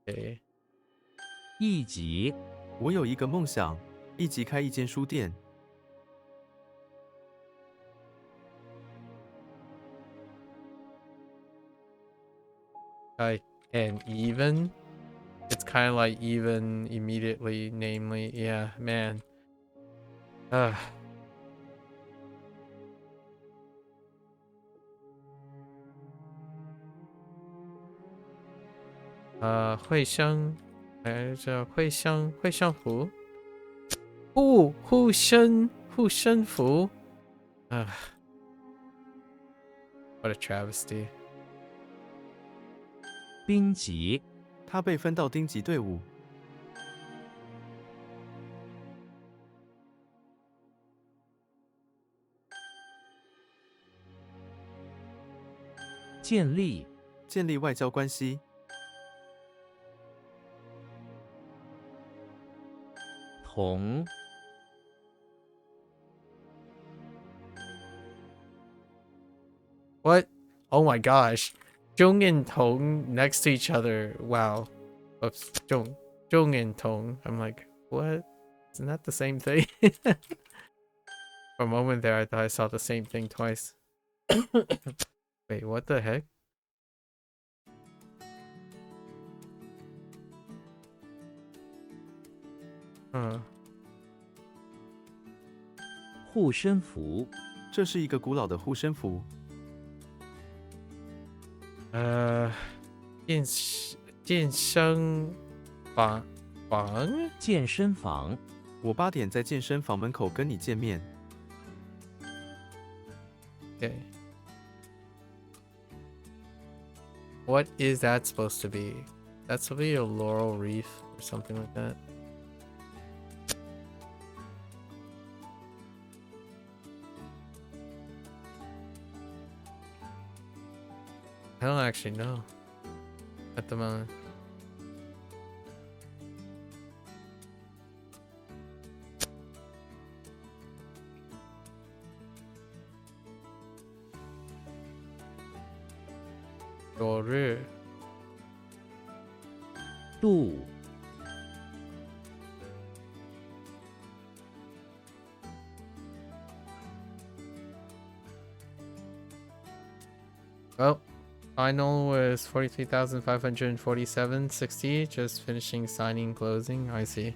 okay. 一级，我有一个梦想，一起开一间书店。And even? It's kind of like even immediately, namely. Yeah, man. Ugh. 会相符？护身符？ What a travesty. 兵级，他被分到丁级队伍。建立，建立外交关系。同， What? Oh my gosh. Zhong and Tong next to each other. Wow. Oops. Zhong and Tong. I'm like, what? Isn't that the same thing? For a moment there, I thought I saw the same thing twice. Wait, what the heck? Huh. 护身符，这是一个古老的护身符。健身房？健身房，我8点在健身房门口跟你见面。Okay. What is that supposed to be? That's supposed to be a laurel wreath or something like that. I don't actually know at the moment. 昨日度 Well, final was 43,547.60. Just finishing signing, closing. I see.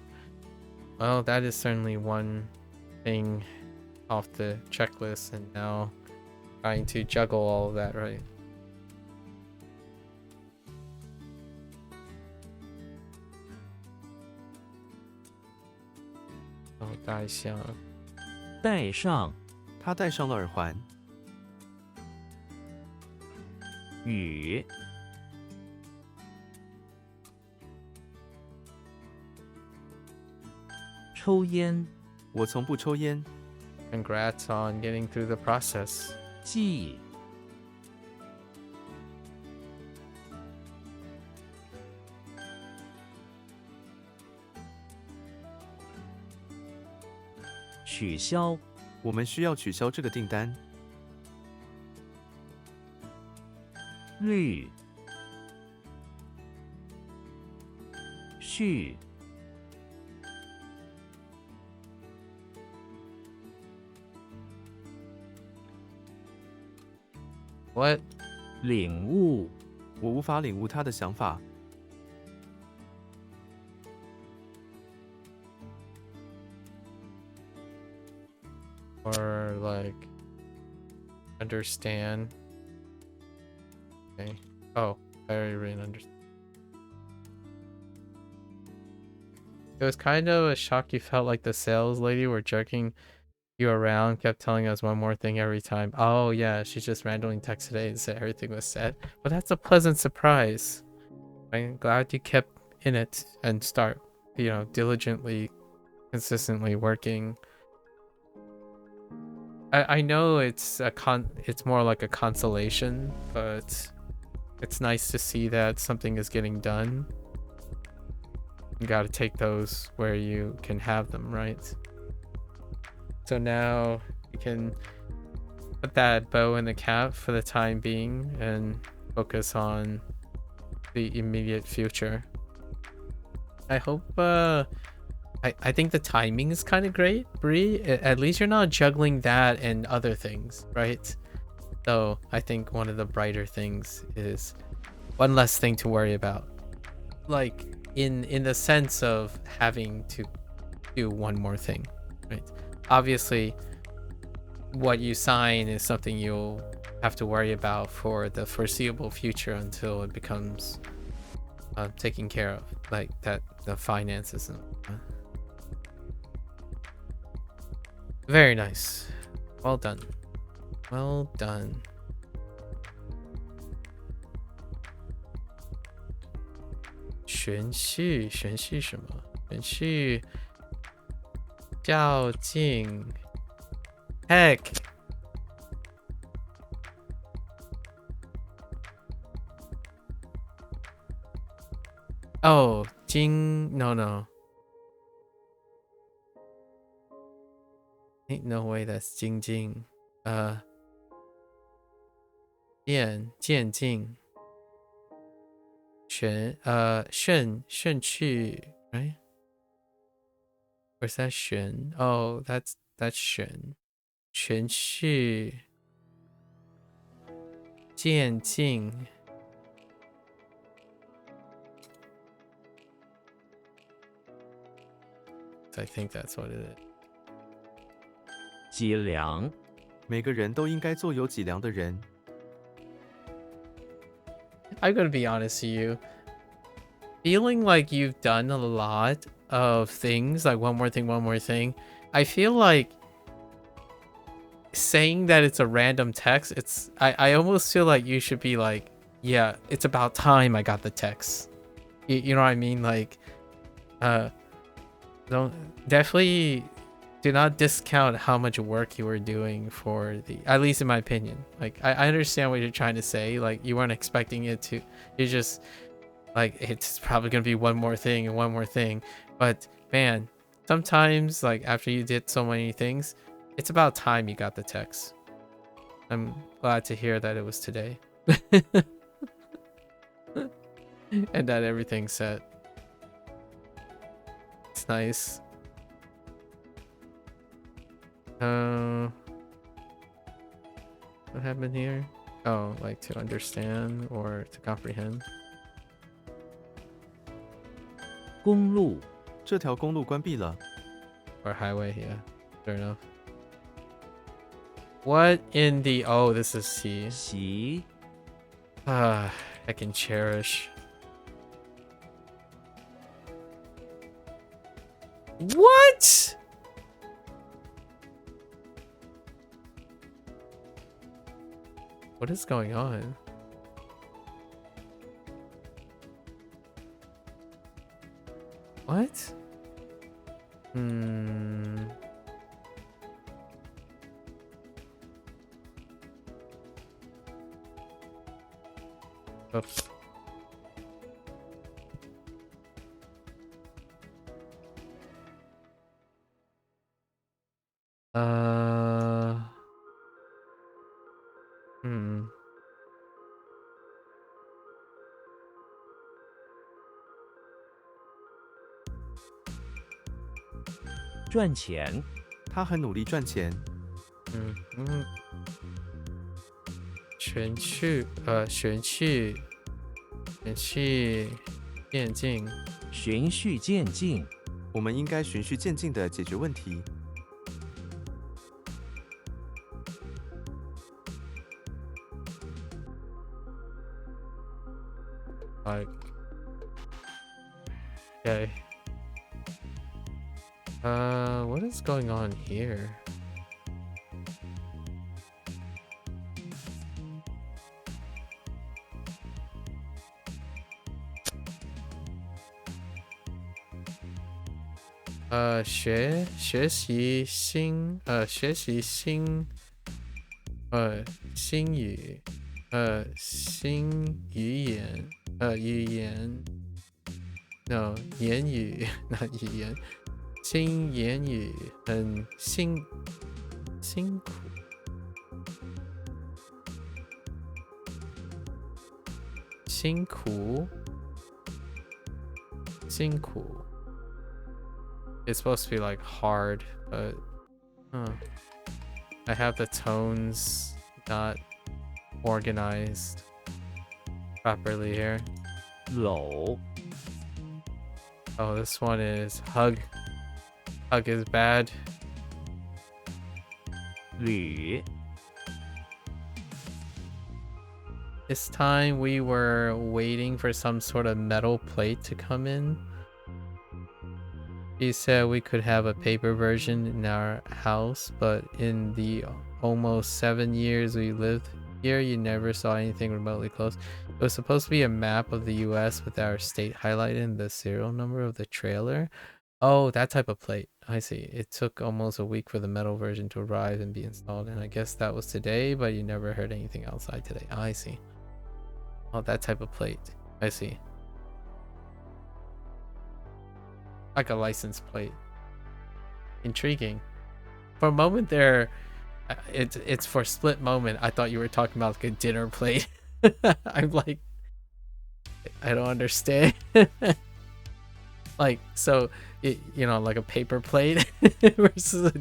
Well, that is certainly one thing off the checklist, and now trying to juggle all of that, right? Oh, 戴上戴上他戴上了耳环。雨抽烟我从不抽烟。 Congrats on getting through the process. 记取消我们需要取消这个订单。绿序 What? 领悟我无法领悟他的想法。 Or like understand. Okay. Oh, I already understand. It was kind of a shock. You felt like the sales lady were jerking you around, kept telling us one more thing every time. Oh yeah, she just randomly texted today and said everything was set. But that's a pleasant surprise. I'm glad you kept in it and start, you know, diligently, consistently working. I know it's more like a consolation, but it's nice to see that something is getting done. You gotta take those where you can have them, right? So now you can put that bow in the cap for the time being and focus on the immediate future. I hope I think the timing is kind of great, Bree. At least you're not juggling that and other things, right? So I think one of the brighter things is one less thing to worry about. Like in the sense of having to do one more thing, right? Obviously, what you sign is something you'll have to worry about for the foreseeable future until it becomes taken care of, like that the finances and very nice. Well done. Well done. 循序什么？循序较劲 Heck. Oh, no. Ain't no way that's 精进. 渐进 顺去 right? Where's that 旋? Oh, that's 旋 循序渐进 I think that's what it is. 脊梁每个人都应该做有脊梁的人。 I'm gonna be honest to you. Feeling like you've done a lot of things, like one more thing, I feel like saying that it's a random text, I almost feel like you should be like, yeah, it's about time I got the text. You know what I mean? Like, definitely do not discount how much work you were doing for at least in my opinion. Like, I understand what you're trying to say. Like, you weren't expecting it to, you just like, it's probably gonna be one more thing. But man, sometimes like after you did so many things, it's about time you got the text. I'm glad to hear that it was today. And then everything's set. It's nice. What happened here? Oh, like to understand or to comprehend. 公路 这条公路关闭了。 Or highway, yeah. Fair enough. What in the... Oh, this is C. 席 Ah, I can cherish. What? What is going on? What? Oops. Hmm. 赚钱他很努力赚钱。循序渐进。循序渐进，我们应该循序渐进地解决问题。 Like, okay. What is going on here? Xue 学习新新语新语言语言 no 言语 not 语言新言语很辛苦辛苦 It's supposed to be like hard, but I have the tones not organized properly here. 搂 Oh, this one is hug. Hug is bad. 铝 This time we were waiting for some sort of metal plate to come in. He said we could have a paper version in our house, but in the almost 7 years we lived here, you never saw anything remotely close. It was supposed to be a map of the US with our state highlighted and the serial number of the trailer. Oh, that type of plate. I see. It took almost a week for the metal version to arrive and be installed, and I guess that was today, but you never heard anything outside today. I see. Oh, that type of plate. I see. Like a license plate. Intriguing. For a moment there, it's for a split moment, I thought you were talking about like a dinner plate. I'm like, I don't understand. Like, so, you know, like a paper plate versus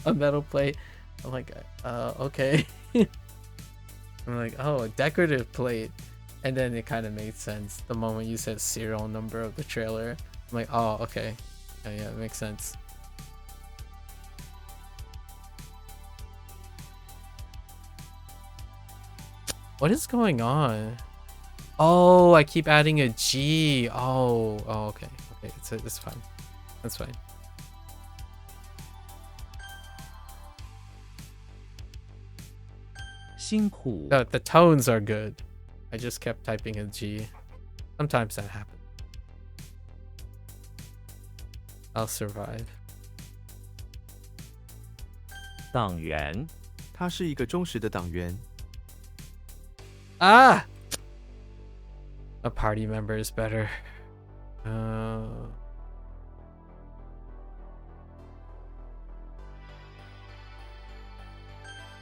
a metal plate. I'm like, okay. I'm like, oh, a decorative plate. And then it kind of made sense the moment you said serial number of the trailer. I'm like, oh, okay. Yeah, it makes sense. What is going on? Oh, I keep adding a G. Oh, okay. Okay, it's fine. That's fine. The tones are good. I just kept typing a G. Sometimes that happens. I'll survive. 党员他是一个忠实的党员。 Ah! A party member is better.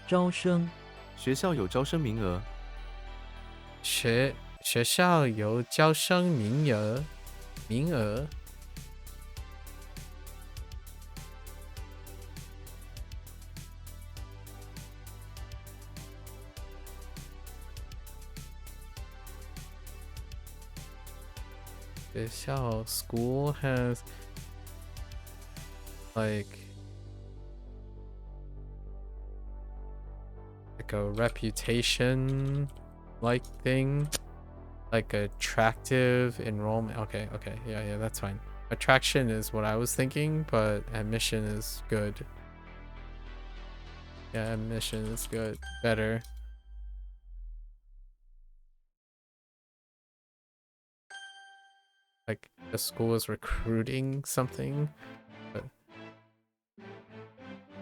招生学校有招生名额。学学校有招生名额。学校 school has like a reputation like thing, like attractive enrollment. Okay, yeah, that's fine. Attraction is what I was thinking, but admission is good. Yeah, admission is good. Better. Like the school is recruiting something, but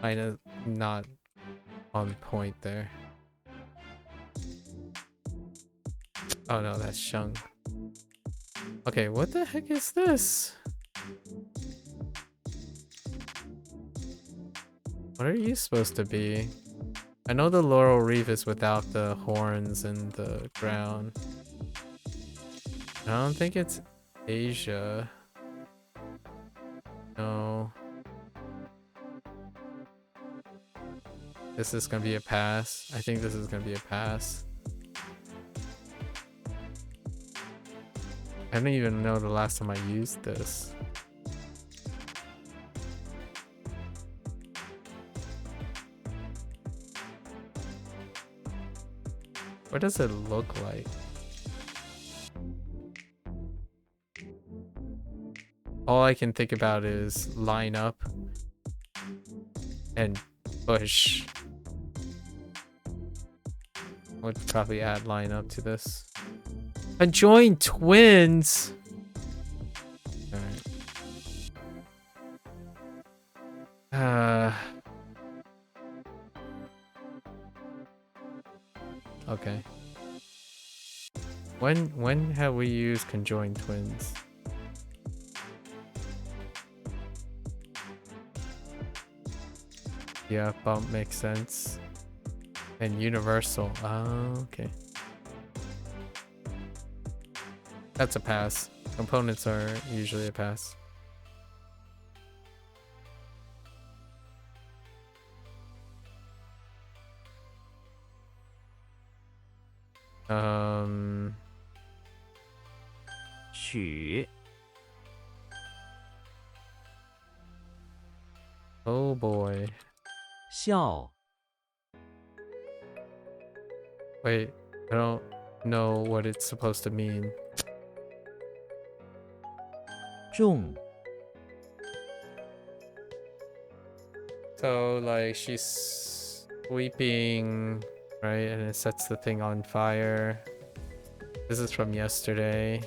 kind of not on point there. Oh no, that's Shung. Okay, what the heck is this? What are you supposed to be? I know the laurel wreath is without the horns and the crown. I don't think it's Asia. No. This is gonna be a pass. I think this is gonna be a pass. I don't even know the last time I used this. What does it look like? All I can think about is line up and push. Would probably add line up to this. Conjoined twins. Alright. Okay. When have we used conjoined twins? Yeah, bump makes sense. And universal. Oh, okay. That's a pass. Components are usually a pass. Xu. Oh boy. 笑 Wait, I don't know what it's supposed to mean. 重 So like she's sweeping, right? And it sets the thing on fire. This is from yesterday.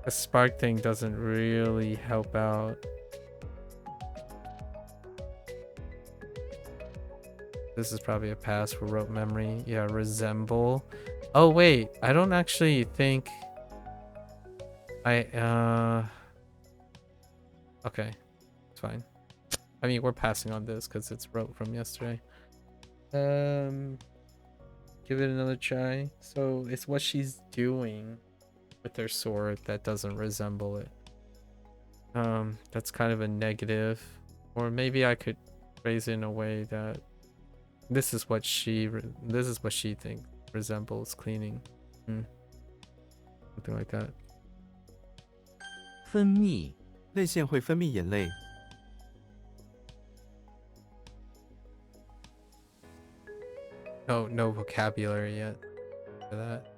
The spark thing doesn't really help out. This is probably a pass for rote memory. Yeah, resemble. Oh wait, I don't actually think okay, it's fine. I mean, we're passing on this because it's rote from yesterday. Give it another try. So it's what she's doing with her sword that doesn't resemble it. That's kind of a negative. Or maybe I could phrase it in a way that this is what she thinks resembles cleaning. Something like that. 分泌泪腺会分泌眼泪。No vocabulary yet for that.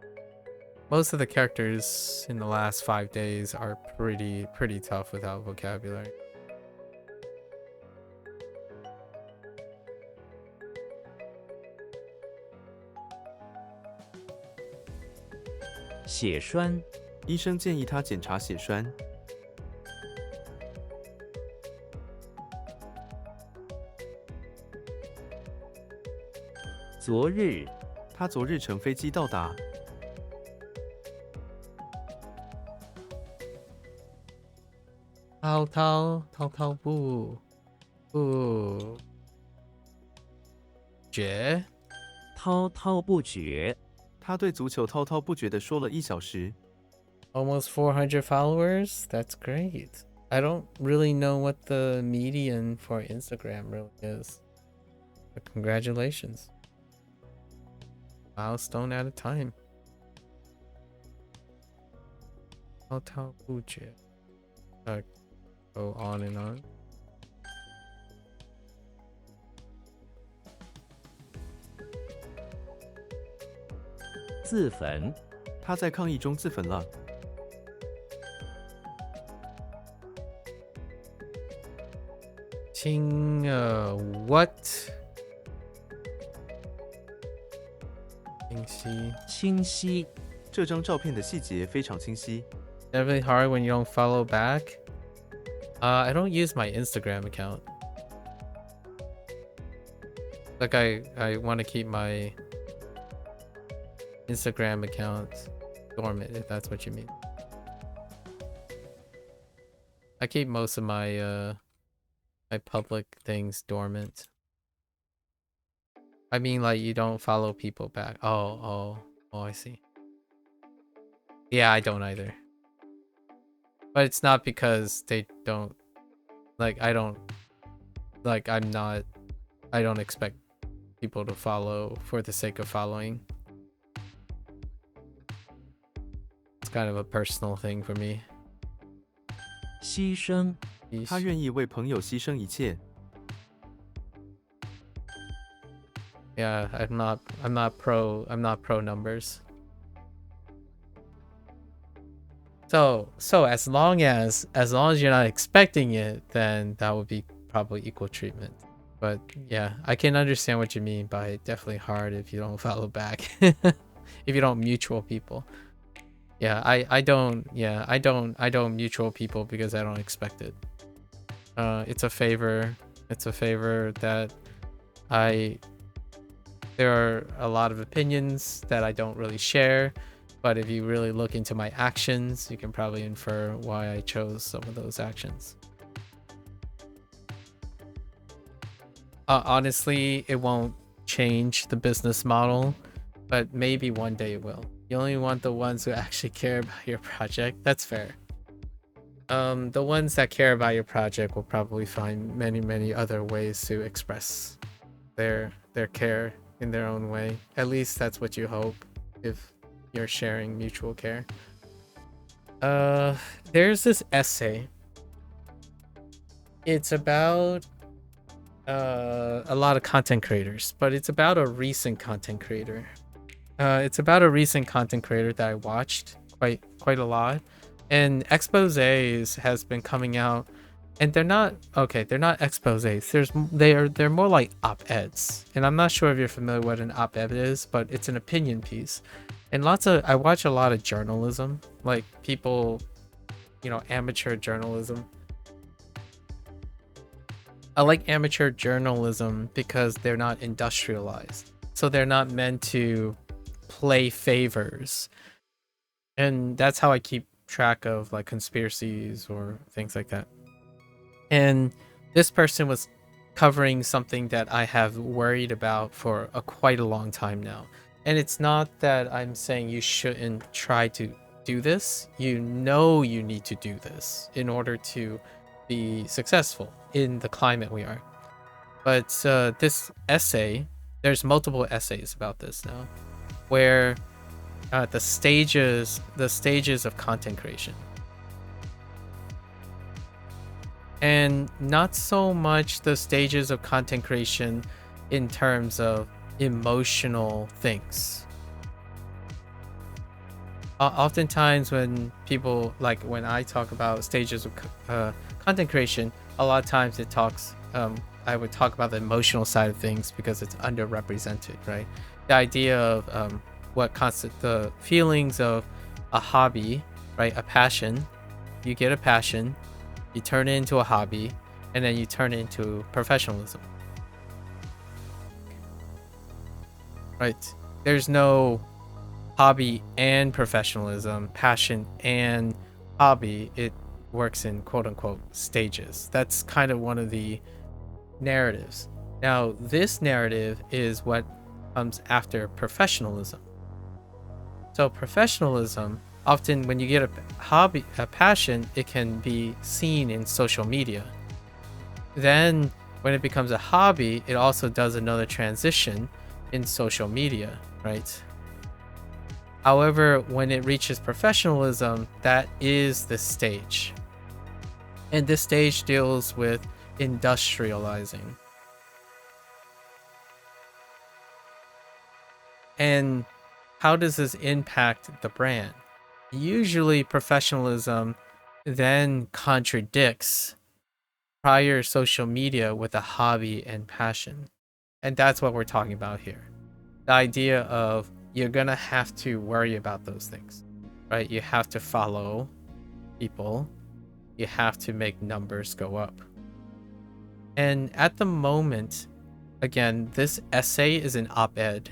Most of the characters in the last 5 days are pretty tough without vocabulary. "血栓医生建议他检查血栓。昨日他昨日乘飞机到达。滔不绝滔滔不绝他对足球滔滔不绝地说了1小时。 Almost 400 followers? That's great. I don't really know what the median for Instagram really is. But congratulations. Milestone at a time. 滔滔不绝. Go on and on. 自焚，他在抗议中自焚了。what? 清晰。清晰，这张照片的细节非常清晰。 Definitely hard when you don't follow back. I don't use my Instagram account. Like I want to keep my Instagram account dormant, if that's what you mean. I keep most of my my public things dormant. I mean, like, you don't follow people back. Oh, I see. Yeah, I don't either. But it's not because they don't, like, I don't expect people to follow for the sake of following. It's kind of a personal thing for me. 牺牲，他愿意为朋友牺牲一切。 Yeah, I'm not pro numbers. So as long as you're not expecting it, then that would be probably equal treatment. But yeah, I can understand what you mean by definitely hard if you don't follow back. If you don't mutual people. Yeah, I don't mutual people because I don't expect it. It's a favor that there are a lot of opinions that I don't really share, but if you really look into my actions, you can probably infer why I chose some of those actions. Honestly, it won't change the business model, but maybe one day it will. You only want the ones who actually care about your project. That's fair. The ones that care about your project will probably find many other ways to express their care in their own way. At least that's what you hope if you're sharing mutual care. There's this essay. It's about a lot of content creators, but it's about a recent content creator. It's about a recent content creator that I watched quite a lot, and exposés has been coming out. And they're not exposés. They're more like op-eds. And I'm not sure if you're familiar with what an op-ed is, but it's an opinion piece. And I watch a lot of journalism, like people, amateur journalism. I like amateur journalism because they're not industrialized. So they're not meant to play favors. And that's how I keep track of like conspiracies or things like that. And this person was covering something that I have worried about for quite a long time now. And it's not that I'm saying you shouldn't try to do this. You need to do this in order to be successful in the climate we are. But this essay, there's multiple essays about this now, where the stages of content creation. And not so much the stages of content creation in terms of emotional things. Oftentimes when people, like when I talk about stages of content creation, a lot of times I would talk about the emotional side of things because it's underrepresented, right? The idea of what constitutes the feelings of a hobby, right? A passion. You get a passion, you turn it into a hobby, and then you turn it into professionalism. Right? There's no hobby and professionalism, passion and hobby. It works in quote unquote stages. That's kind of one of the narratives. Now, this narrative is what comes after professionalism. So professionalism, often when you get a hobby, a passion, it can be seen in social media. Then when it becomes a hobby, it also does another transition in social media, right? However, when it reaches professionalism, that is the stage. And this stage deals with industrializing. And how does this impact the brand? Usually, professionalism then contradicts prior social media with a hobby and passion. And that's what we're talking about here. The idea of you're going to have to worry about those things, right? You have to follow people, you have to make numbers go up. And at the moment, again, this essay is an op-ed.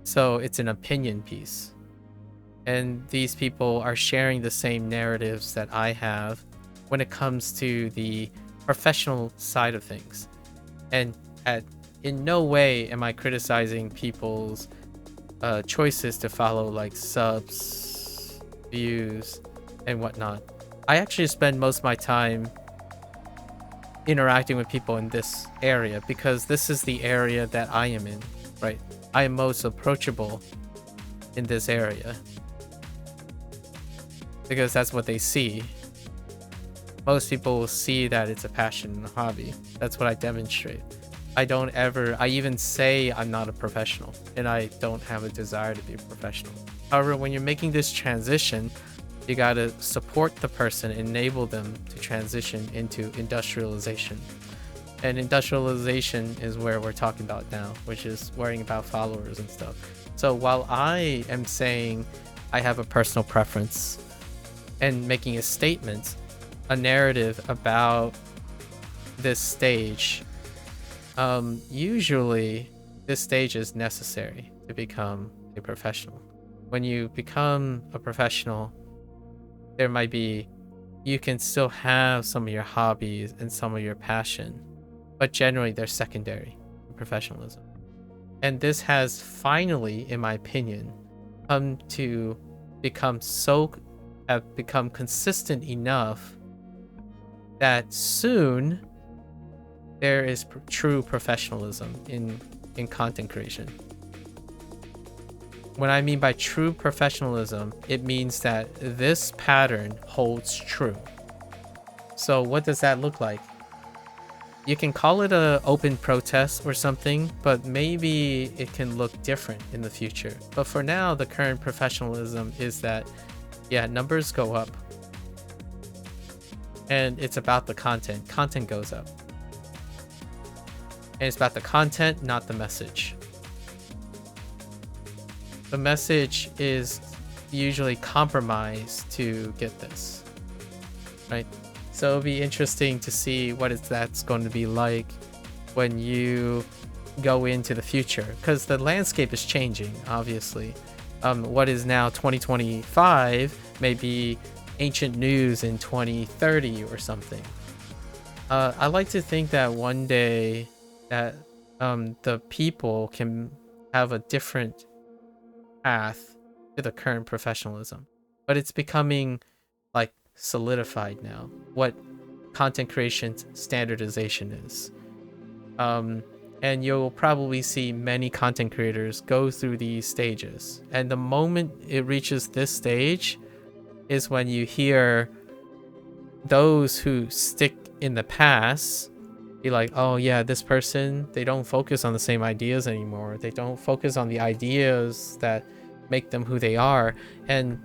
So it's an opinion piece. And these people are sharing the same narratives that I have when it comes to the professional side of things. And in no way am I criticizing people's choices to follow like subs, views, and whatnot. I actually spend most of my time interacting with people in this area because this is the area that I am in, right? I am most approachable in this area because that's what they see. Most people will see that it's a passion and a hobby. That's what I demonstrate. I even say I'm not a professional and I don't have a desire to be a professional. However, when you're making this transition, you gotta support the person, enable them to transition into industrialization. And industrialization is where we're talking about now, which is worrying about followers and stuff. So while I am saying I have a personal preference and making a statement, a narrative about this stage, usually this stage is necessary to become a professional. When you become a professional, you can still have some of your hobbies and some of your passion, but generally they're secondary to professionalism. And this has finally, in my opinion, become consistent enough that soon there is true professionalism in content creation. What I mean by true professionalism, it means that this pattern holds true. So what does that look like? You can call it an open protest or something, but maybe it can look different in the future. But for now, the current professionalism is that, yeah, numbers go up. And it's about the content. Content goes up. And it's about the content, not the message. The message is usually compromised to get this, right? So it'll be interesting to see that's going to be like when you go into the future, because the landscape is changing, obviously. What is now 2025 may be ancient news in 2030 or something. I like to think that one day that the people can have a different path to the current professionalism, but it's becoming like solidified now what content creation standardization is. And you'll probably see many content creators go through these stages, and the moment it reaches this stage is when you hear those who stick in the past be like, oh yeah, this person, they don't focus on the same ideas anymore. They don't focus on the ideas that make them who they are. And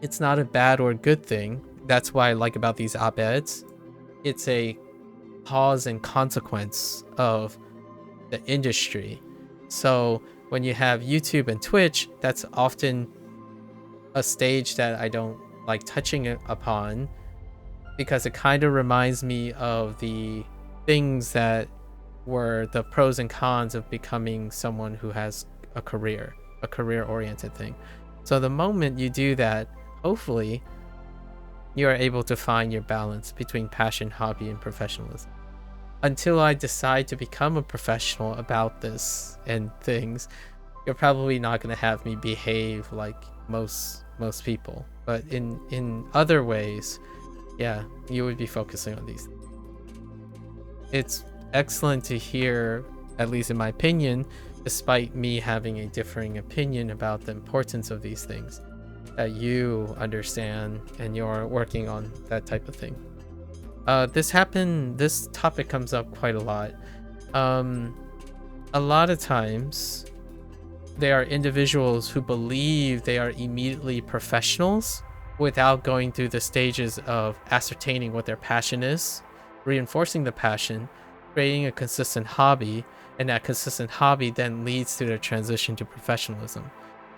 it's not a bad or good thing. That's why I like about these op-eds. It's a cause and consequence of the industry. So when you have YouTube and Twitch, that's often a stage that I don't like touching upon, because it kind of reminds me of the things that were the pros and cons of becoming someone who has a career-oriented thing. So the moment you do that, hopefully you are able to find your balance between passion, hobby, and professionalism. Until I decide to become a professional about this and things, you're probably not going to have me behave like most people, but in other ways, yeah, you would be focusing on these. It's excellent to hear, at least in my opinion, despite me having a differing opinion about the importance of these things, that you understand and you're working on that type of thing. This topic comes up quite a lot. A lot of times there are individuals who believe they are immediately professionals without going through the stages of ascertaining what their passion is, reinforcing the passion, creating a consistent hobby, and that consistent hobby then leads to their transition to professionalism.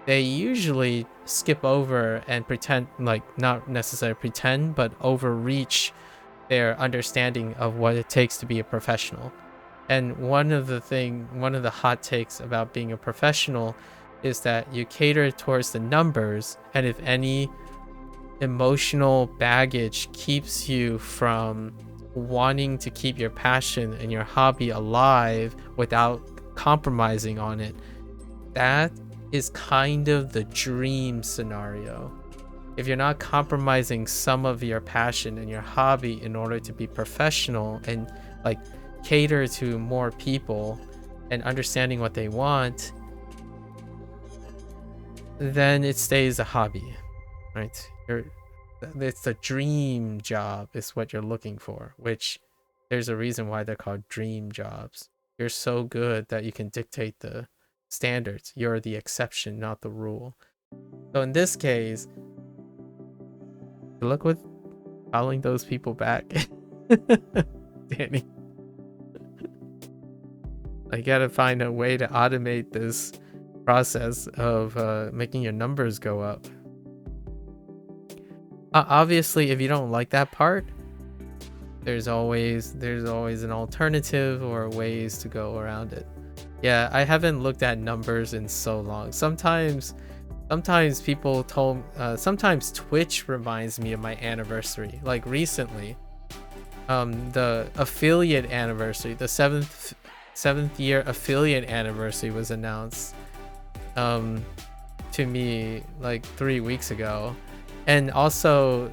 They usually skip over and pretend, like not necessarily pretend, but overreach their understanding of what it takes to be a professional. And one of the hot takes about being a professional is that you cater towards the numbers, and if any emotional baggage keeps you from wanting to keep your passion and your hobby alive without compromising on it, that is kind of the dream scenario. If you're not compromising some of your passion and your hobby in order to be professional and like cater to more people and understanding what they want, then it stays a hobby, right? It's a dream job is what you're looking for, which there's a reason why they're called dream jobs. You're so good that you can dictate the standards. You're the exception, not the rule. So in this case, good luck with calling those people back. Danny, I gotta find a way to automate this process of making your numbers go up. Obviously, if you don't like that part, there's always an alternative or ways to go around it. Yeah, I haven't looked at numbers in so long. Sometimes people told, sometimes Twitch reminds me of my anniversary. Like recently, the affiliate anniversary, the seventh year affiliate anniversary was announced to me like 3 weeks ago. And also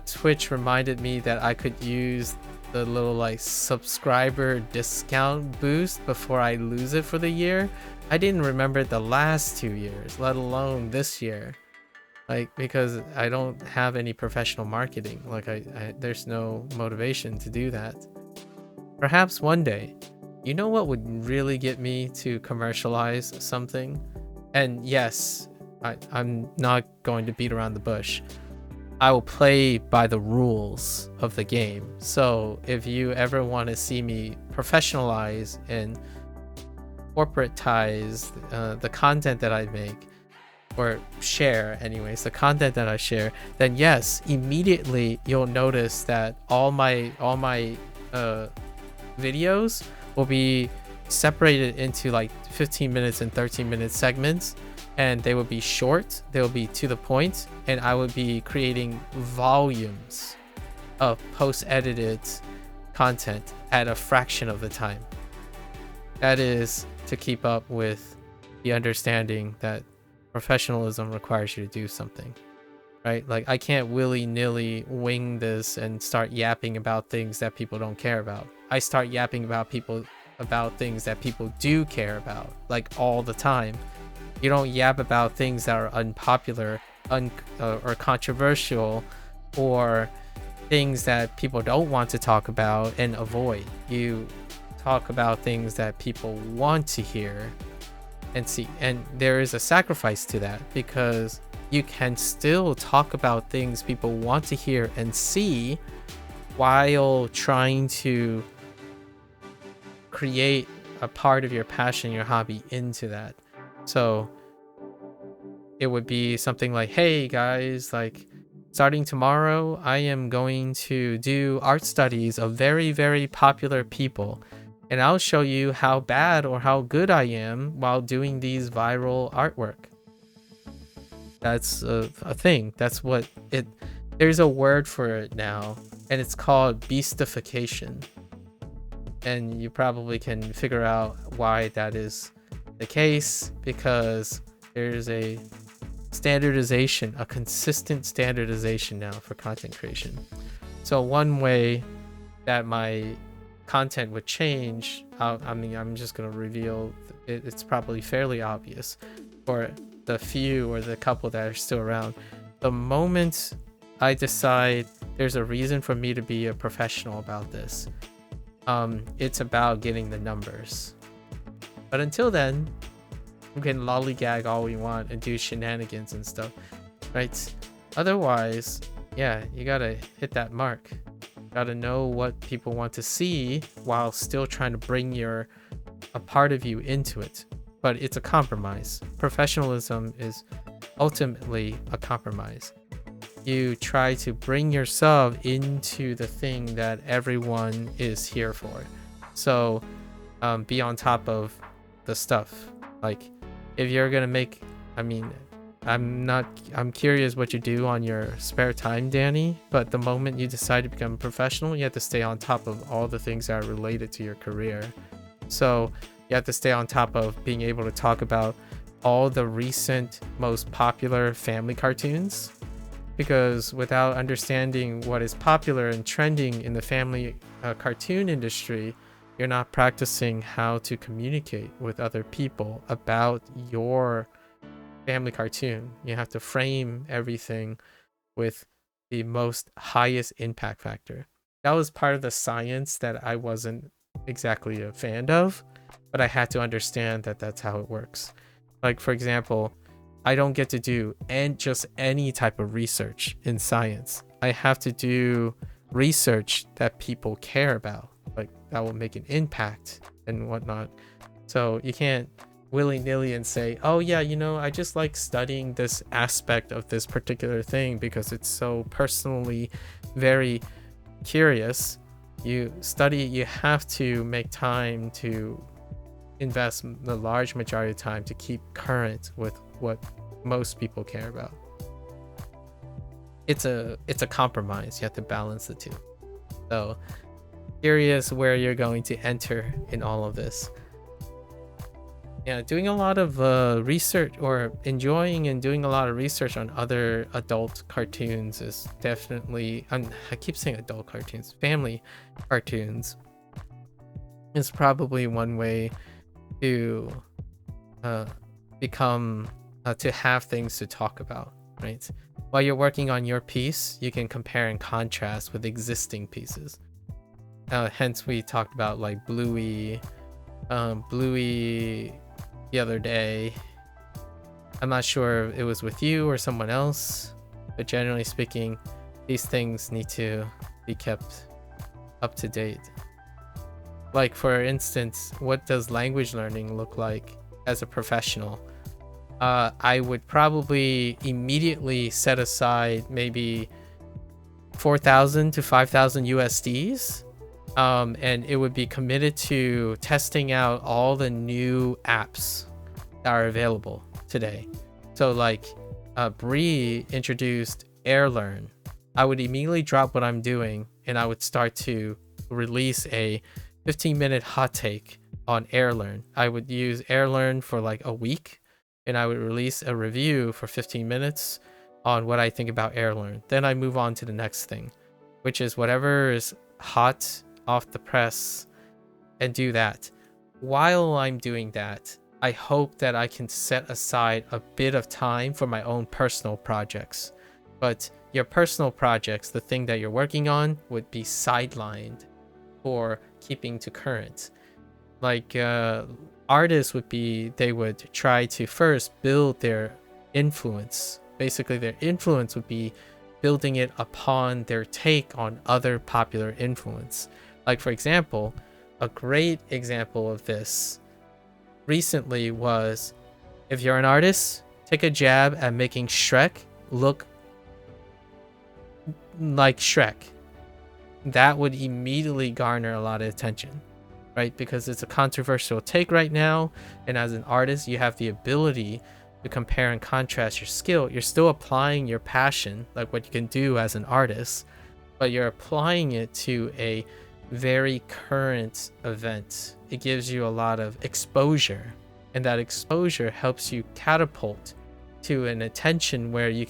Twitch reminded me that I could use the little like subscriber discount boost before I lose it for the year. I didn't remember the last 2 years, let alone this year, like because I don't have any professional marketing. Like there's no motivation to do that. Perhaps one day. You know what would really get me to commercialize something? And yes, I'm not going to beat around the bush. I will play by the rules of the game. So if you ever want to see me professionalize and corporatize the content that I make, or share anyways, the content that I share, then yes, immediately you'll notice that all my videos will be separated into like 15 minutes and 13-minute segments, and they will be short, they will be to the point, and I would be creating volumes of post-edited content at a fraction of the time. That is to keep up with the understanding that professionalism requires you to do something, right? Like I can't willy-nilly wing this and start yapping about things that people don't care about. I start yapping about things that people do care about, like all the time. You don't yap about things that are unpopular, or controversial, or things that people don't want to talk about and avoid. You talk about things that people want to hear and see, and there is a sacrifice to that, because you can still talk about things people want to hear and see while trying to create a part of your passion, your hobby into that. So it would be something like, hey guys, like starting tomorrow, I am going to do art studies of very, very popular people, and I'll show you how bad or how good I am while doing these viral artwork. That's a thing. That's what it, there's a word for it now, and it's called beastification. And you probably can figure out why that is the case because there's a standardization, a consistent standardization now for content creation. So one way that my content would change, I mean, I'm just going to reveal it's probably fairly obvious for the few or the couple that are still around. The moment I decide there's a reason for me to be a professional about this, it's about getting the numbers. But until then, we can lollygag all we want and do shenanigans and stuff, right? Otherwise, yeah, you gotta hit that mark. Gotta know what people want to see while still trying to bring a part of you into it. But it's a compromise. Professionalism is ultimately a compromise. You try to bring yourself into the thing that everyone is here for. So be on top of the stuff. Like if you're gonna make, I mean, I'm curious what you do on your spare time, Danny, but the moment you decide to become a professional, you have to stay on top of all the things that are related to your career. So you have to stay on top of being able to talk about all the recent most popular family cartoons, because without understanding what is popular and trending in the family cartoon industry, you're not practicing how to communicate with other people about your family cartoon. You have to frame everything with the most highest impact factor. That was part of the science that I wasn't exactly a fan of, but I had to understand that that's how it works. Like, for example, I don't get to do just any type of research in science. I have to do research that people care about, like that will make an impact and whatnot. So you can't willy-nilly and say, oh yeah, you know, I just like studying this aspect of this particular thing because it's so personally very curious. You have to make time to invest the large majority of time to keep current with what most people care about. It's a compromise. You have to balance the two. So curious where you're going to enter in all of this. Yeah, doing a lot of research, or enjoying and doing a lot of research on other adult cartoons is definitely, I keep saying adult cartoons, family cartoons is probably one way to become, to have things to talk about, right? While you're working on your piece, you can compare and contrast with existing pieces. Hence we talked about like Bluey the other day. I'm not sure if it was with you or someone else, but generally speaking, these things need to be kept up to date. Like, for instance, what does language learning look like as a professional? I would probably immediately set aside maybe 4,000 to 5,000 USDs. And it would be committed to testing out all the new apps that are available today. So like Bree introduced AirLearn. I would immediately drop what I'm doing and I would start to release a 15-minute hot take on AirLearn. I would use AirLearn for like a week and I would release a review for 15 minutes on what I think about AirLearn. Then I move on to the next thing, which is whatever is hot off the press, and do that. While I'm doing that, I hope that I can set aside a bit of time for my own personal projects. But your personal projects, the thing that you're working on, would be sidelined for keeping to current. Like artists they would try to first build their influence. Basically, their influence would be building it upon their take on other popular influence. Like, for example, a great example of this recently was, if you're an artist, take a jab at making Shrek look like Shrek. That would immediately garner a lot of attention, right? Because it's a controversial take right now, and as an artist, you have the ability to compare and contrast your skill. You're still applying your passion, like what you can do as an artist, but you're applying it to a very current event. It gives you a lot of exposure. and that exposure helps you catapult to an attention where you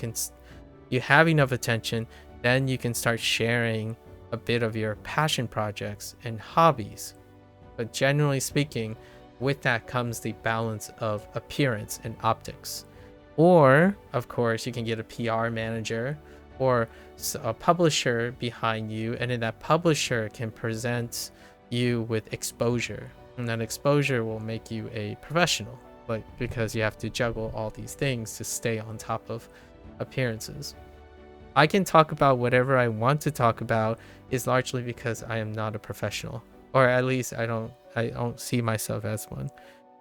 have enough attention, then you can start sharing a bit of your passion projects and hobbies. But generally speaking, with that comes the balance of appearance and optics. Or, of course, you can get a PR manager or a publisher behind you, and then that publisher can present you with exposure. And that exposure will make you a professional, like, because you have to juggle all these things to stay on top of appearances. I can talk about whatever I want to talk about is largely because I am not a professional, or at least I don't see myself as one.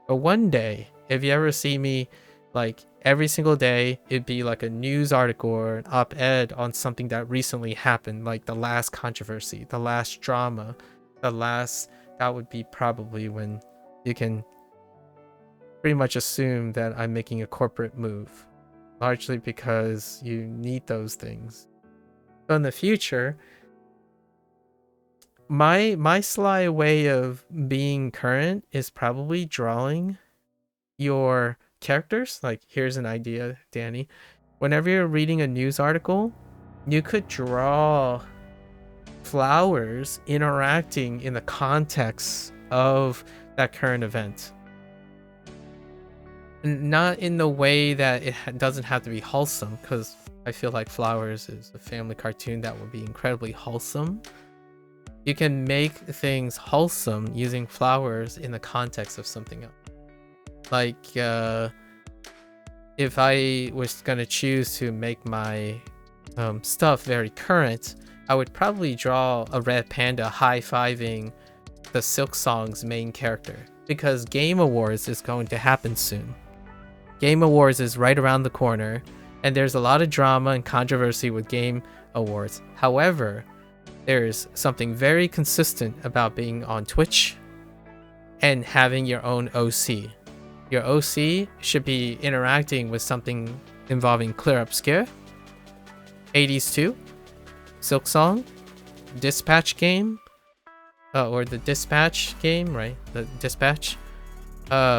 But one day, if you ever see me, like every single day, it'd be like a news article or an op-ed on something that recently happened, like the last controversy, the last drama, that would be probably when you can pretty much assume that I'm making a corporate move, largely because you need those things. So in the future, my sly way of being current is probably drawing your characters. Like, here's an idea, Danny. Whenever you're reading a news article, you could draw flowers interacting in the context of that current event. Not in the way that it doesn't have to be wholesome, because I feel like Flowers is a family cartoon that would be incredibly wholesome. You can make things wholesome using flowers in the context of something else. Like, if I was gonna choose to make my stuff very current, I would probably draw a red panda high-fiving the Silk Song's main character, because Game Awards is going to happen soon. Game Awards is right around the corner, and there's a lot of drama and controversy with Game Awards. However, there's something very consistent about being on Twitch and having your own OC. Your OC should be interacting with something involving Clear Obscure, 80s 2, Silk Song, Dispatch game, or the Dispatch game, right? The Dispatch.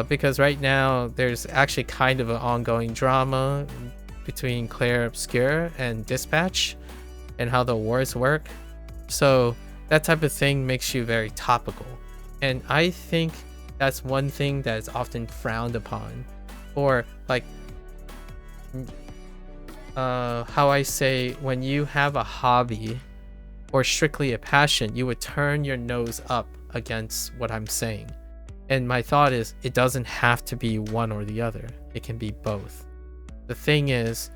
Because right now there's actually kind of an ongoing drama between Claire Obscure and Dispatch and how the awards work. So that type of thing makes you very topical. And I think that's one thing that is often frowned upon. Or like how I say, when you have a hobby or strictly a passion, you would turn your nose up against what I'm saying. And my thought is, it doesn't have to be one or the other. It can be both. The thing is,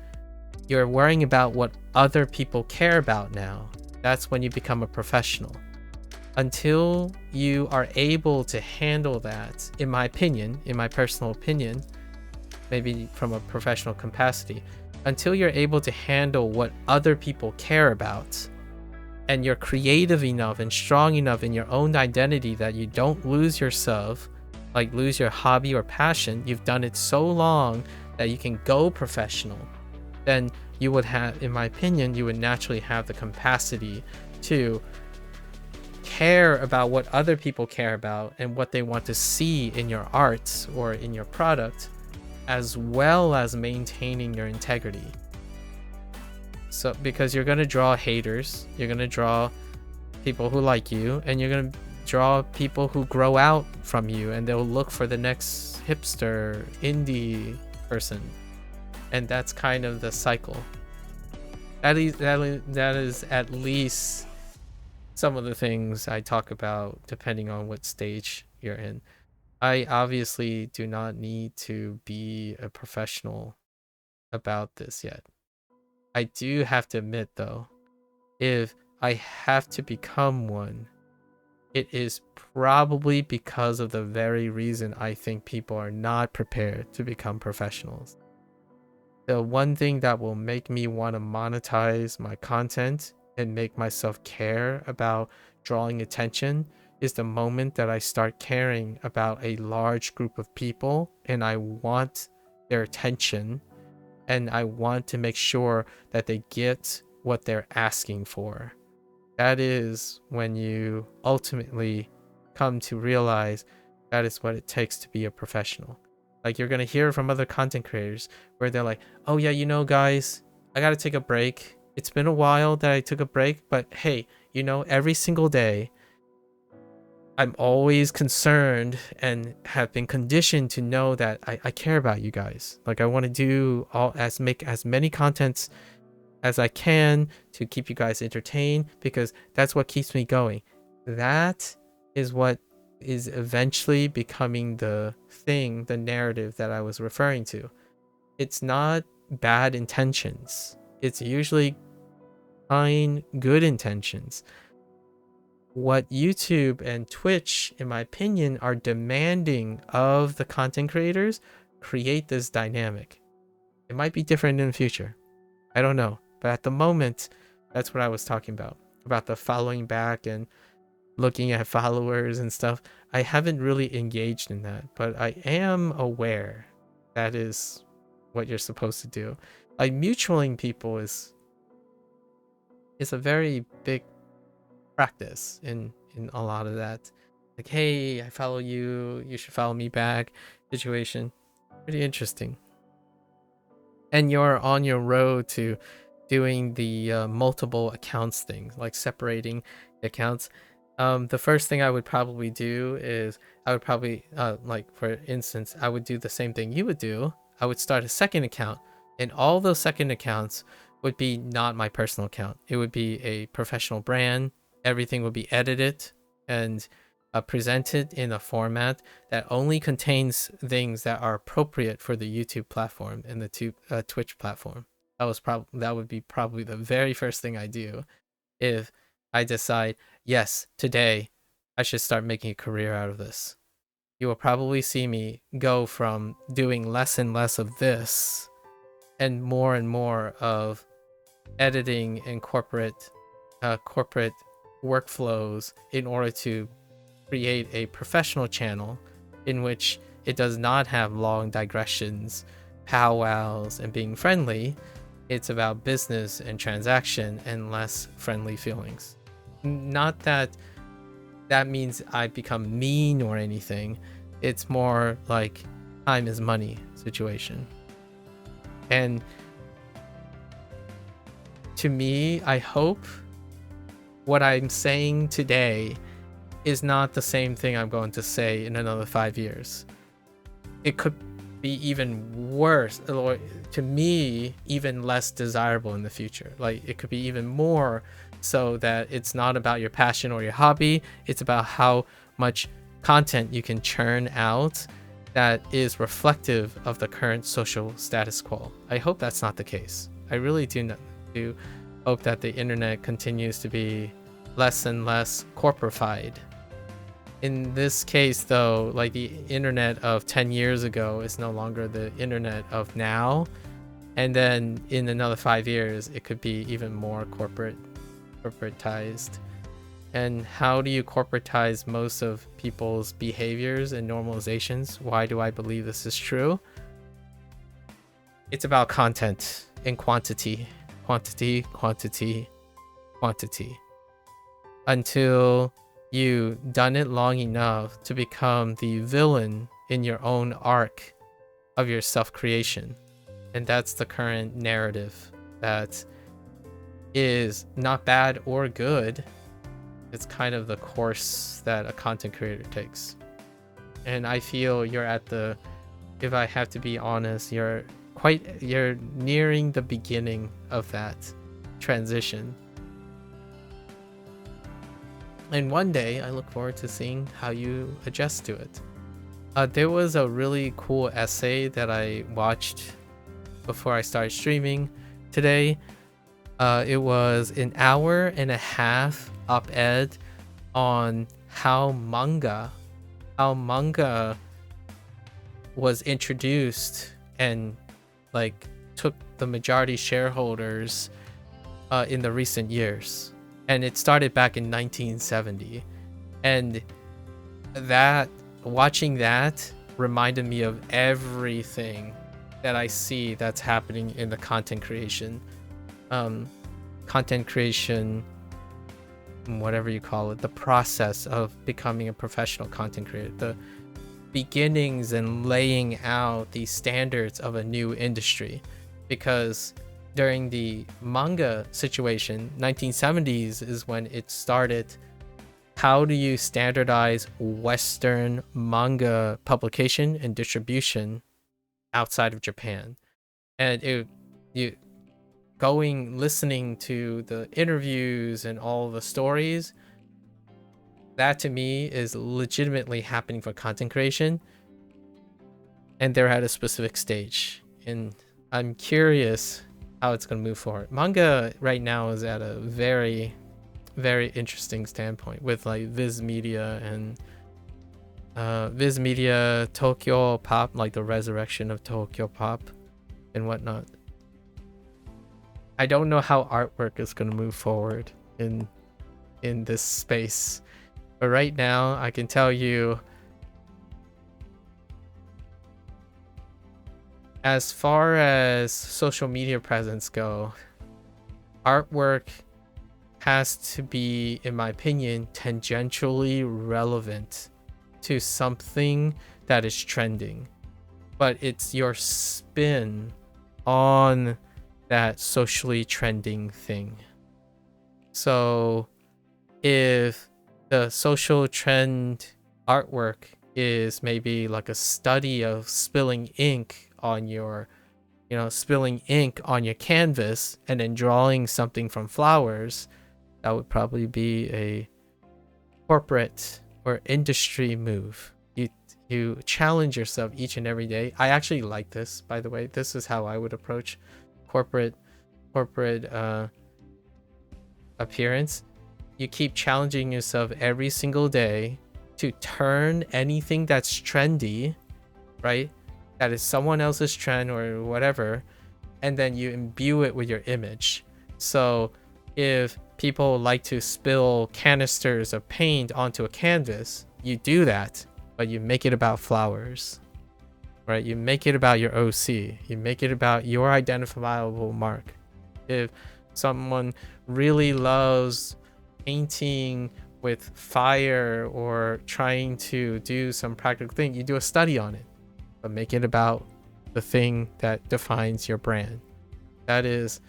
you're worrying about what other people care about now. That's when you become a professional. Until you are able to handle that, in my opinion, in my personal opinion, maybe from a professional capacity, until you're able to handle what other people care about, and you're creative enough and strong enough in your own identity that you don't lose yourself, like lose your hobby or passion, you've done it so long that you can go professional, then you would have, in my opinion, you would naturally have the capacity to care about what other people care about and what they want to see in your art or in your product, as well as maintaining your integrity. So, because you're going to draw haters, you're going to draw people who like you, and you're going to draw people who grow out from you, and they'll look for the next hipster indie person. And that's kind of the cycle. That is at least some of the things I talk about depending on what stage you're in. I obviously do not need to be a professional about this yet. I do have to admit, though, if I have to become one, it is probably because of the very reason I think people are not prepared to become professionals. The one thing that will make me want to monetize my content and make myself care about drawing attention is the moment that I start caring about a large group of people and I want their attention. And I want to make sure that they get what they're asking for. That is when you ultimately come to realize that is what it takes to be a professional. Like, you're gonna hear from other content creators where they're like, oh yeah, you know, guys, I gotta take a break. It's been a while that I took a break, but hey, you know, every single day I'm always concerned and have been conditioned to know that I care about you guys. Like, I want to do make as many contents as I can to keep you guys entertained, because that's what keeps me going. That is what is eventually becoming the thing, the narrative that I was referring to. It's not bad intentions. It's usually kind, good intentions. What YouTube and Twitch, in my opinion, are demanding of the content creators, create this dynamic. It might be different in the future. I don't know. But at the moment, that's what I was talking about the following back and looking at followers and stuff. I haven't really engaged in that, but I am aware that is what you're supposed to do. Like, mutualing people is a very big practice in a lot of that. Like, hey, I follow you, you should follow me back situation. Pretty interesting. And you're on your road to doing the multiple accounts thing, like separating accounts. The first thing I would probably do is I would probably like, for instance, I would do the same thing you would do. I would start a second account, and all those second accounts would be not my personal account. It would be a professional brand. Everything would be edited and presented in a format that only contains things that are appropriate for the YouTube platform and the Twitch platform. That would be probably the very first thing I do if I decide, yes, today I should start making a career out of this. You will probably see me go from doing less and less of this and more of editing and corporate workflows in order to create a professional channel in which it does not have long digressions, powwows, and being friendly. It's about business and transaction and less friendly feelings. Not that that means I become mean or anything. It's more like time is money situation. And to me, I hope what I'm saying today is not the same thing I'm going to say in another 5 years. It could be even worse, or to me, even less desirable in the future. Like, it could be even more so that it's not about your passion or your hobby. It's about how much content you can churn out that is reflective of the current social status quo. I hope that's not the case. I really do hope that the internet continues to be less and less corporified. In this case, though, like, the internet of 10 years ago is no longer the internet of now. And then in another 5 years, it could be even more corporatized. And how do you corporatize most of people's behaviors and normalizations? Why do I believe this is true? It's about content and quantity. Quantity, quantity, quantity. Until you've done it long enough to become the villain in your own arc of your self-creation. And that's the current narrative that is not bad or good. It's kind of the course that a content creator takes. And I feel you're at the, if I have to be honest, you're nearing the beginning of that transition. And one day I look forward to seeing how you adjust to it. There was a really cool essay that I watched before I started streaming today. It was an 1.5 hour op-ed on how manga was introduced and like took the majority shareholders in the recent years. And it started back in 1970. And watching that reminded me of everything that I see that's happening in the content creation, whatever you call it, the process of becoming a professional content creator, beginnings and laying out the standards of a new industry, because during the manga situation, 1970s is when it started. How do you standardize Western manga publication and distribution outside of Japan? And you listening to the interviews and all the stories, that to me is legitimately happening for content creation, and they're at a specific stage, and I'm curious how it's going to move forward. Manga right now is at a very, very interesting standpoint with like Viz Media and Viz Media, Tokyo Pop, like the resurrection of Tokyo Pop and whatnot. I don't know how artwork is going to move forward in this space, but right now I can tell you, as far as social media presence go, artwork has to be, in my opinion, tangentially relevant to something that is trending, but it's your spin on that socially trending thing. So if the social trend artwork is maybe like a study of spilling ink on your canvas and then drawing something from flowers, that would probably be a corporate or industry move. You challenge yourself each and every day. I actually like this, by the way. This is how I would approach corporate appearance. You keep challenging yourself every single day to turn anything that's trendy, right, that is someone else's trend or whatever, and then you imbue it with your image. So if people like to spill canisters of paint onto a canvas, you do that, but you make it about flowers, right? You make it about your OC. You make it about your identifiable mark. If someone really loves painting with fire or trying to do some practical thing, you do a study on it, but make it about the thing that defines your brand. That's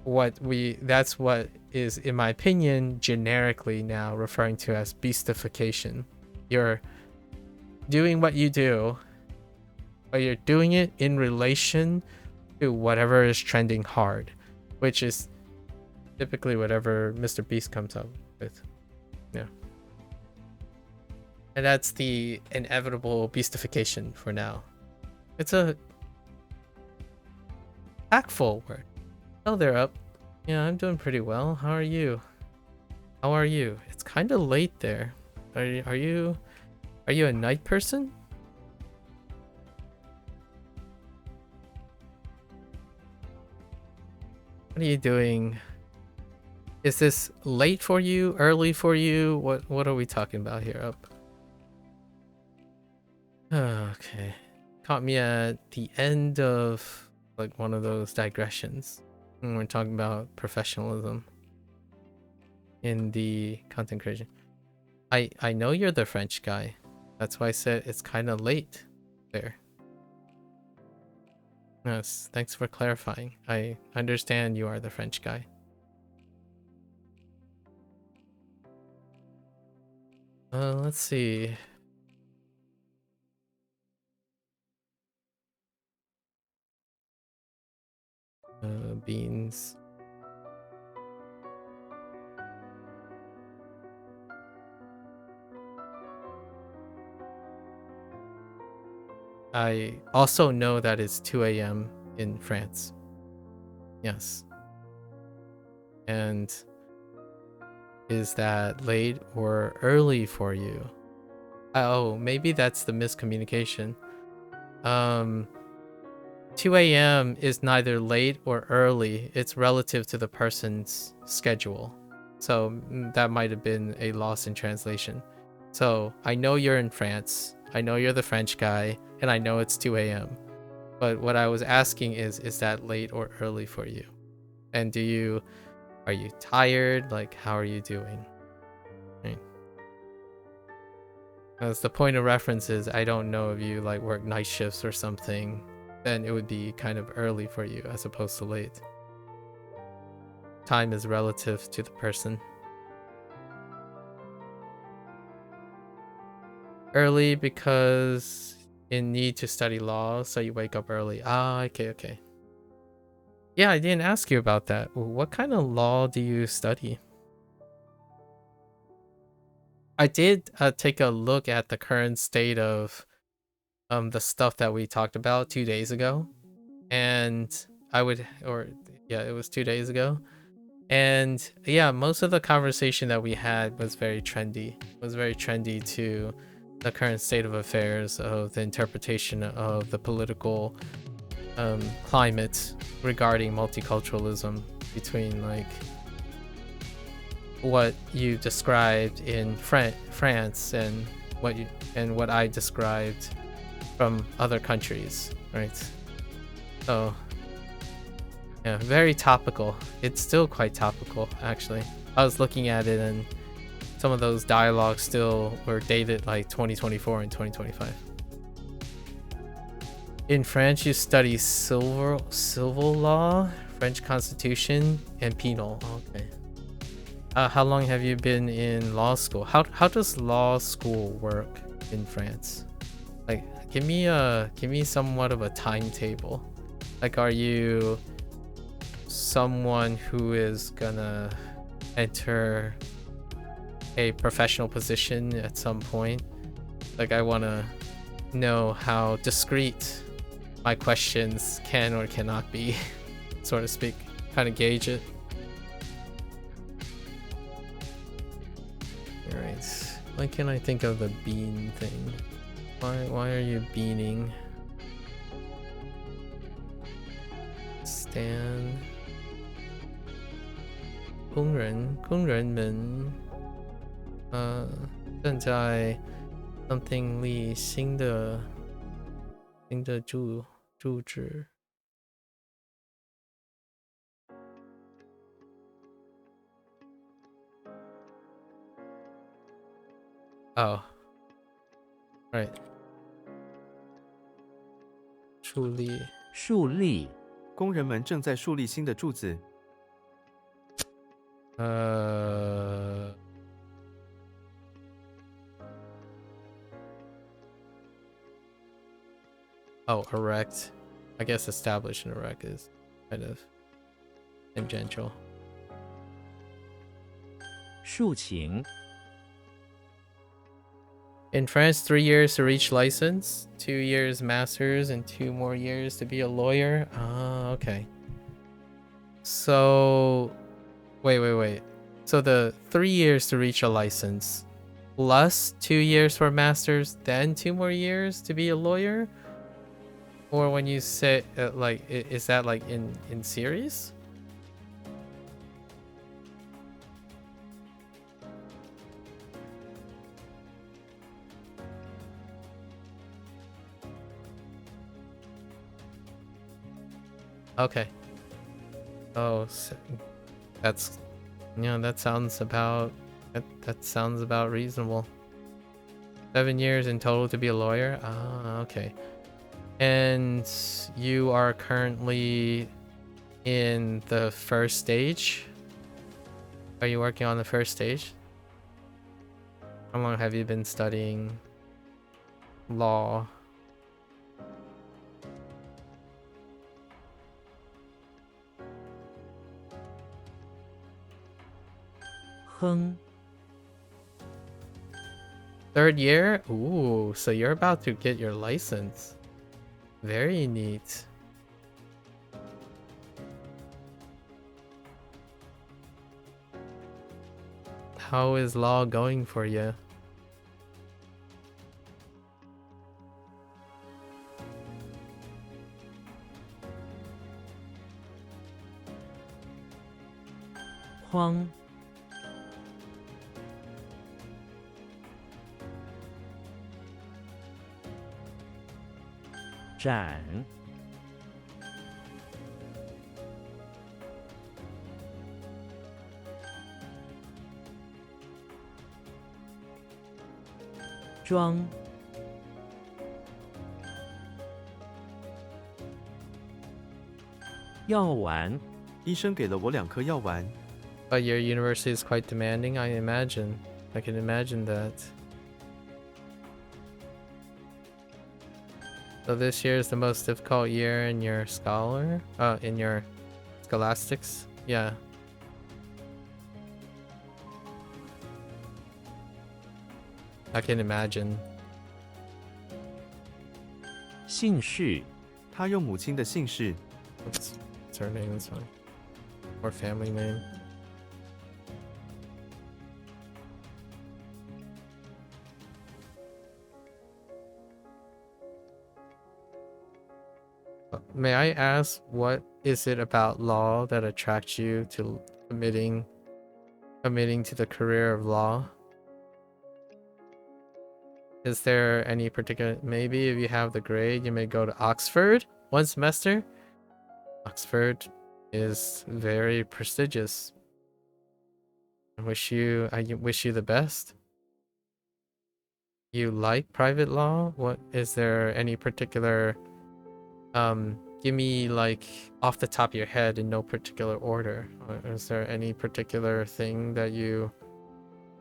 what is, in my opinion, generically now referring to as beastification. You're doing what you do, but you're doing it in relation to whatever is trending hard, which is typically whatever Mr. Beast comes up with. Yeah. And that's the inevitable beastification for now. It's a tactful word. Oh, they're up. Yeah, I'm doing pretty well. How are you? How are you? It's kind of late there. Are you a night person? What are you doing? Is this late for you? Early for you? What are we talking about here? Up. Okay. Caught me at the end of like one of those digressions. And we're talking about professionalism in the content creation. I know you're the French guy. That's why I said it's kind of late there. Yes, thanks for clarifying. I understand you are the French guy. Let's see. Beans. I also know that it's 2 a.m. in France. Yes. And is that late or early for you? Oh, maybe that's the miscommunication. 2 a.m. is neither late or early. It's relative to the person's schedule. So that might have been a loss in translation. So I know you're in France. I know you're the French guy, and I know it's 2 a.m. But what I was asking is that late or early for you? And are you tired? Like, how are you doing? Right. As the point of reference is, I don't know if you like work night shifts or something, then it would be kind of early for you as opposed to late. Time is relative to the person. Early because you need to study law, so you wake up early. Ah, okay. Yeah, I didn't ask you about that. What kind of law do you study? I did take a look at the current state of the stuff that we talked about 2 days ago, and it was 2 days ago, and yeah, most of the conversation that we had was very trendy. To the current state of affairs of the interpretation of the political climate regarding multiculturalism between like what you described in France and what I described from other countries, right? So yeah, very topical. It's still quite topical, actually. I was looking at it and some of those dialogues still were dated like 2024 and 2025. In France, you study civil law, French Constitution, and penal. Okay. How long have you been in law school? How does law school work in France? Like, give me somewhat of a timetable. Like, are you someone who is gonna enter a professional position at some point? Like, I wanna know how discreet my questions can or cannot be, so to speak. Kind of gauge it. Alright, why can't I think of the bean thing? Why are you beaning? Stand. 工人们正在 something 立新的住址。Oh, right. 树立工人们正在树立新的柱子。Oh, erect. I guess establish and erect is kind of tangential. 竖琴 In France, 3 years to reach license, 2 years masters, and 2 more years to be a lawyer. Ah, okay. So, wait. So the 3 years to reach a license, plus 2 years for masters, then 2 more years to be a lawyer? Or when you say, like, is that like in series? Okay. Oh, so that's, that sounds about reasonable. 7 years in total to be a lawyer. Ah, okay. And you are currently in the first stage? Are you working on the first stage? How long have you been studying law? Hung. Third year? Ooh, so you're about to get your license. Very neat. How is law going for you? Huang. 展装，药丸，医生给了我2颗药丸。 But your university is quite demanding, I imagine. I can imagine that. So this year is the most difficult year in your in your scholastics? Yeah. I can imagine. 姓氏，他用母亲的姓氏， What's her name? That's fine. Or family name. May I ask, what is it about law that attracts you to committing to the career of law? Is there any particular, maybe if you have the grade, you may go to Oxford 1 semester? Oxford is very prestigious. I wish you the best. You like private law? What is there any particular give me like off the top of your head in no particular order. Is there any particular thing that you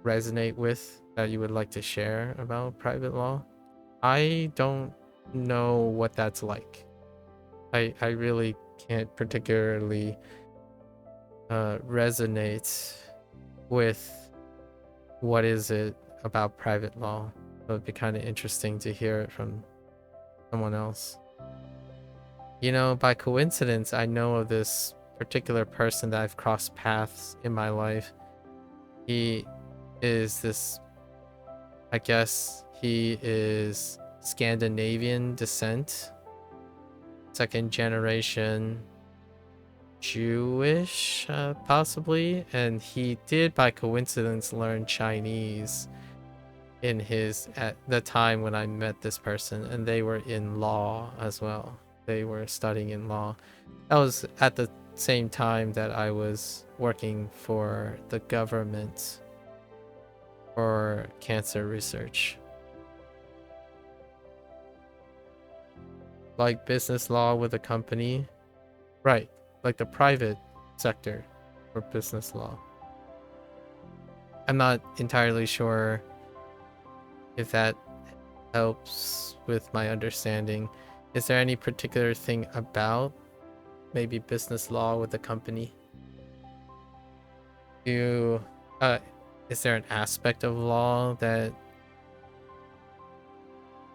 resonate with that you would like to share about private law? I don't know what that's like. I really can't particularly resonate with what is it about private law. So it'd be kind of interesting to hear it from someone else. You know, by coincidence, I know of this particular person that I've crossed paths in my life. He is this, I guess he is Scandinavian descent, 2nd generation Jewish, possibly, and he did by coincidence learn Chinese at the time when I met this person, and they were in law as well. They were studying in law. That was at the same time that I was working for the government for cancer research. Like business law with a company. Right, like the private sector for business law. I'm not entirely sure if that helps with my understanding. Is there any particular thing about maybe business law with the company? Is there an aspect of law that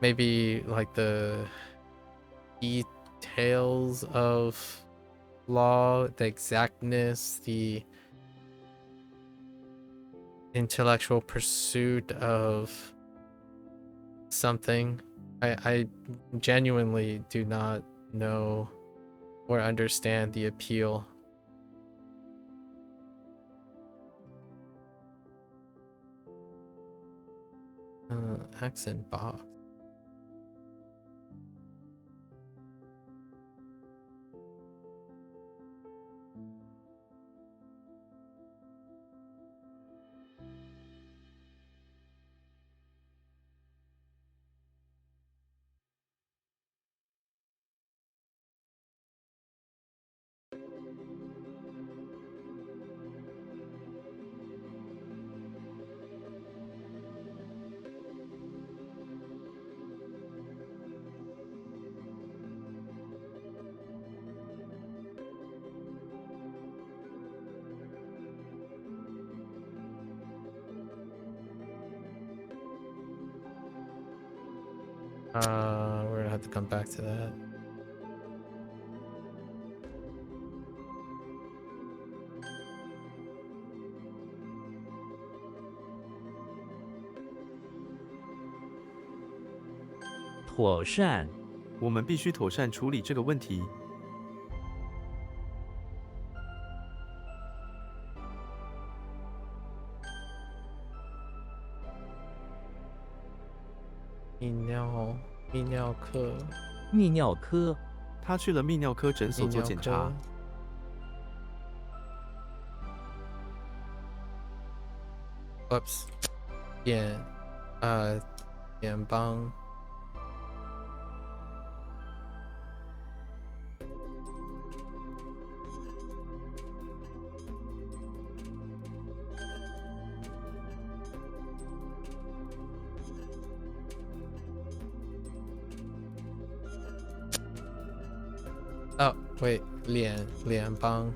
maybe like the details of law, the exactness, the intellectual pursuit of something? I genuinely do not know or understand the appeal. Accent box. We're gonna have to come back to that.妥善，我们必须妥善处理这个问题。泌尿科，泌尿科，他去了泌尿科诊所做检查。Oops. 眼，联邦. Oh, wait, 联邦.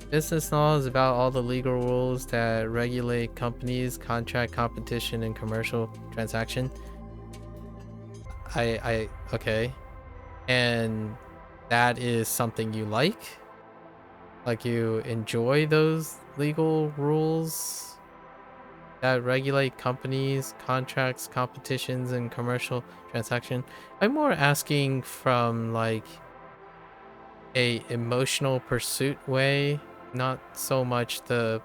Business law is about all the legal rules that regulate companies, contract, competition, and commercial transaction. Okay. And that is something you like? Like you enjoy those legal rules that regulate companies, contracts, competitions, and commercial transaction? I'm more asking from like a emotional pursuit way, not so much the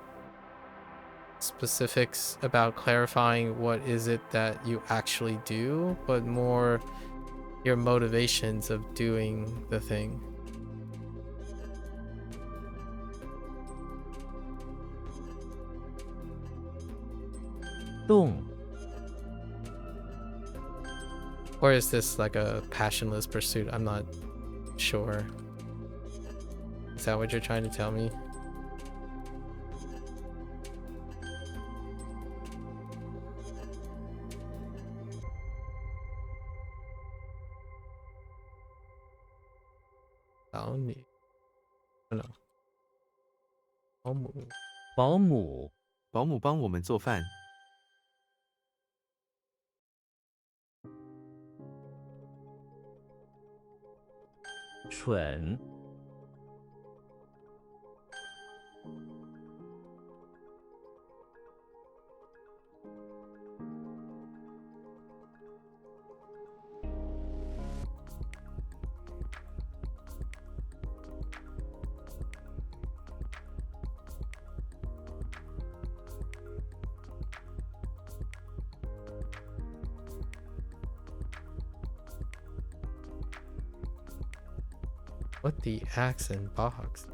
specifics about clarifying what is it that you actually do, but more your motivations of doing the thing. 动 Or is this like a passionless pursuit? I'm not sure. Is that what you're trying to tell me? Oh no. 保姆. 保姆 保姆帮我们做饭。蠢 What the accent box?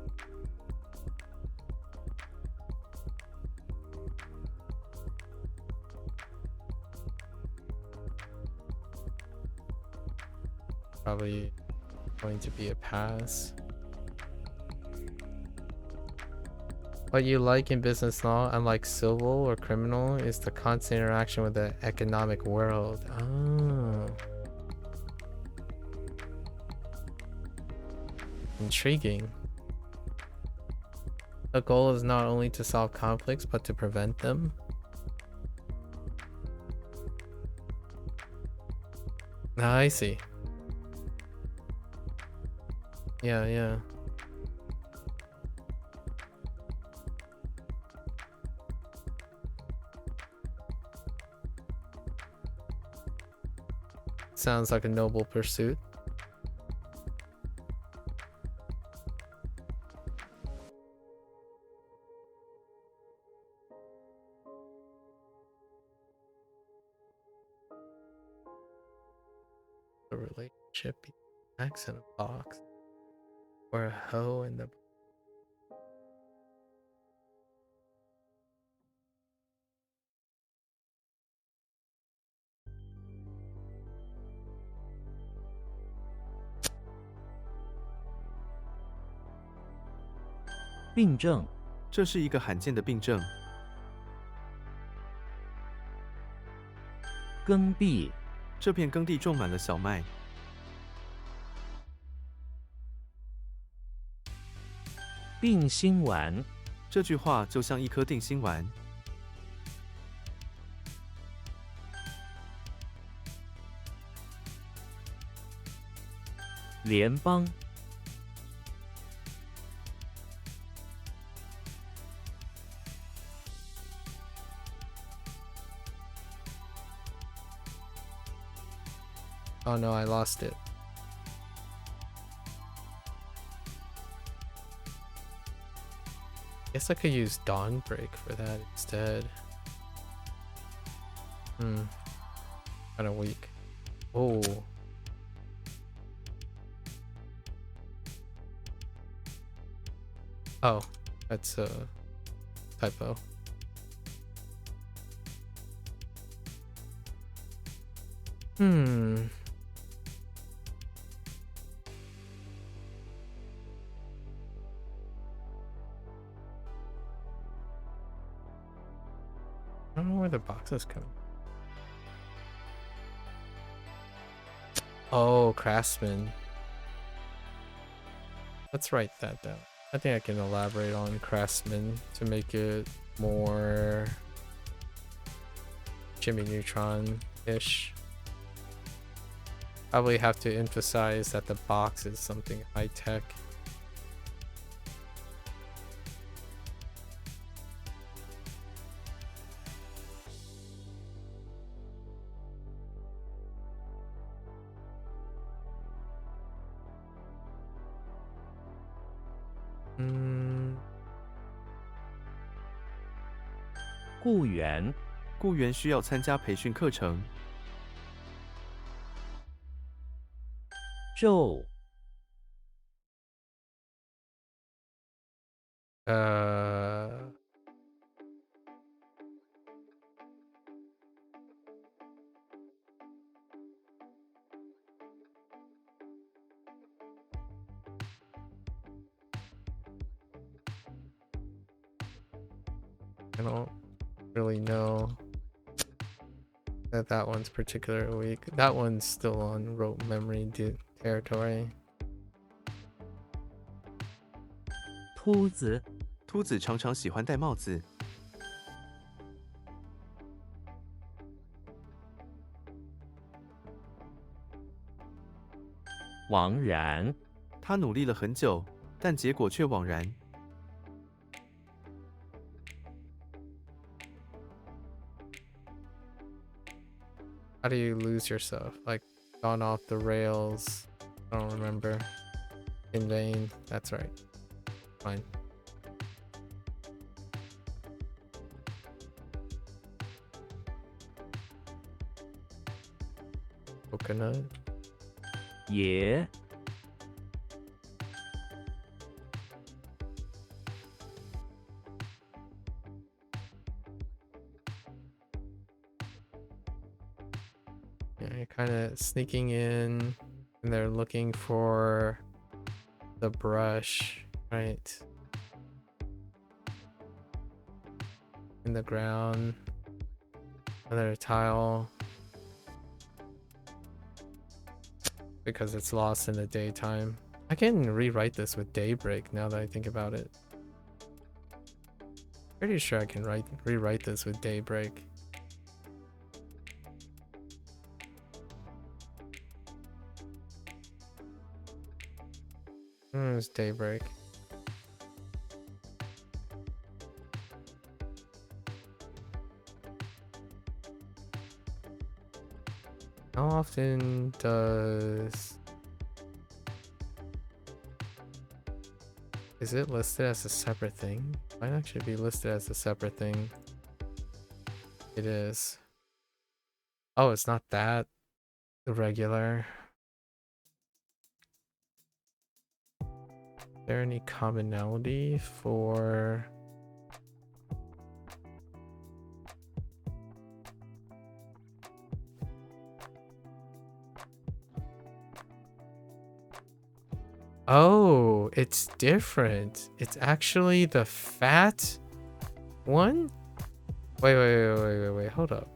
Probably going to be a pass. What you like in business law, unlike civil or criminal, is the constant interaction with the economic world. Oh. Intriguing. The goal is not only to solve conflicts, but to prevent them. Ah, I see. Yeah. Sounds like a noble pursuit. A relationship, accent box, or a hoe in the. 病症这是一个罕见的病症。耕地这片耕地种满了小麦。定心丸这句话就像一颗定心丸。联邦 Oh no, I lost it. Guess I could use Dawn Break for that instead. Kind of weak. Oh. Oh, that's a typo. Hmm. I don't know where the boxes come. Oh, craftsman. Let's write that down. I think I can elaborate on craftsman to make it more Jimmy Neutron-ish. Probably have to emphasize that the box is something high-tech. Hmm. 雇员、雇员需要参加培训课程。肉、 I don't really know that one's particularly weak. That one's still on rote memory territory. 秃子、秃子常常喜欢戴帽子。枉然、他努力了很久，但结果却枉然。How do you lose yourself? Like, gone off the rails? I don't remember. In vain. That's right. Fine. Coconut. 也、 Yeah, you're kind of sneaking in, and they're looking for the brush, right? In the ground. Another tile. Because it's lost in the daytime. I can rewrite this with daybreak now that I think about it. Pretty sure I can rewrite this with daybreak. It's daybreak. How often does... Is it listed as a separate thing? Might actually be listed as a separate thing. It is. Oh, it's not that irregular. Is there any commonality for... Oh, it's different. It's actually the fat one? Wait, hold up.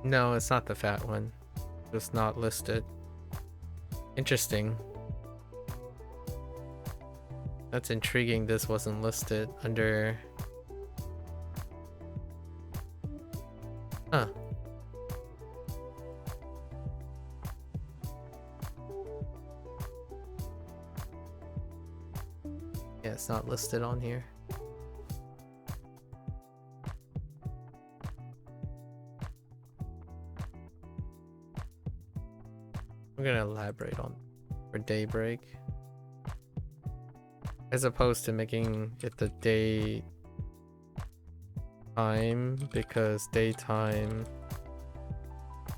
No, it's not the fat one. Just not listed. Interesting. That's intriguing. This wasn't listed under... Huh. Yeah, it's not listed on here. I'm gonna elaborate on for daybreak. As opposed to making it the day time, because daytime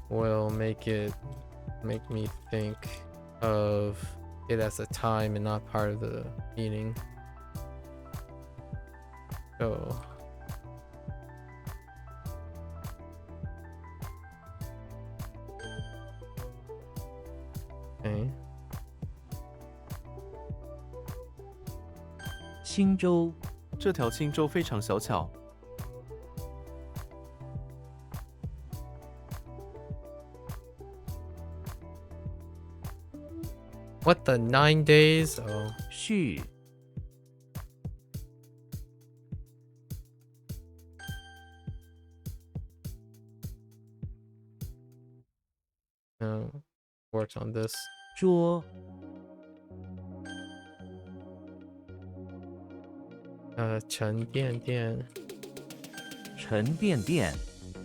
will make me think of it as a time and not part of the meaning. go. Okay. 轻舟，这条轻舟非常小巧。 What the 9 days? Oh. 续， No. Worked on this. 捉，沉甸甸。沉甸甸，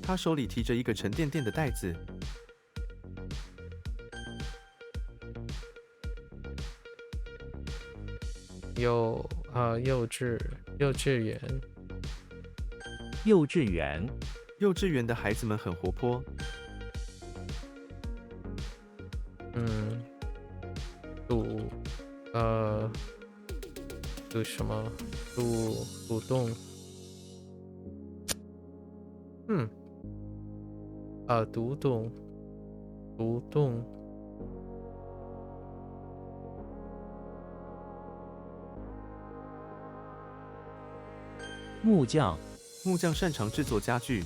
他手里提着一个沉甸甸的袋子。幼稚园。幼稚园，幼稚园的孩子们很活泼。读什么？读动。读动。木匠，木匠擅长制作家具。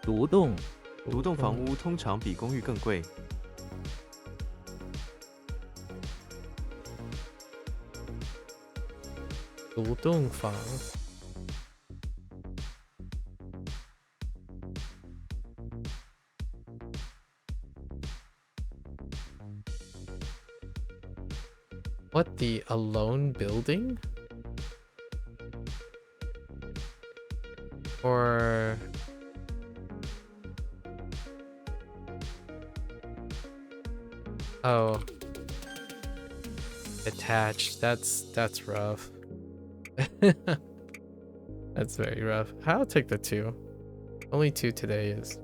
独栋，独栋房屋通常比公寓更贵。独栋房。What, the alone building? Or oh, attached. That's rough. That's very rough. I'll take the 2. Only 2 today is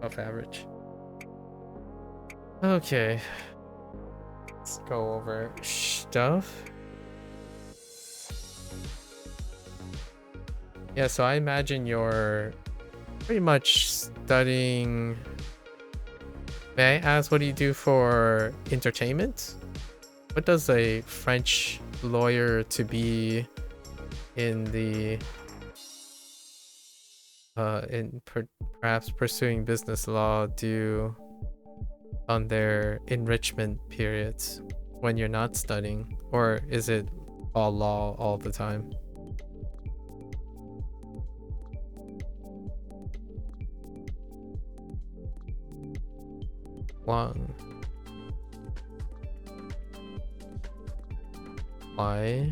off average. Okay. Let's go over stuff. Yeah, so I imagine you're pretty much studying. May I ask, what do you do for entertainment? What does a French lawyer to be in the perhaps pursuing business law do on their enrichment periods when you're not studying? Or is it all law all the time? One. Why?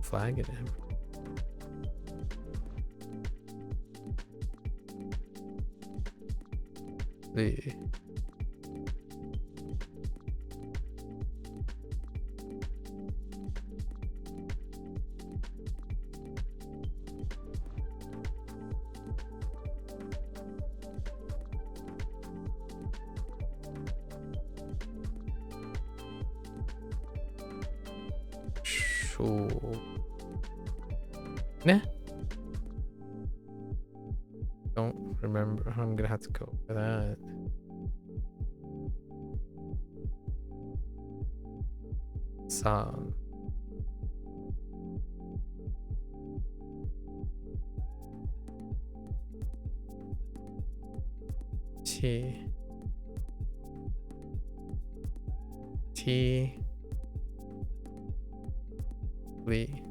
Flag it in. The Nah. Don't remember. I'm gonna have to go for that. Song. T. Lee.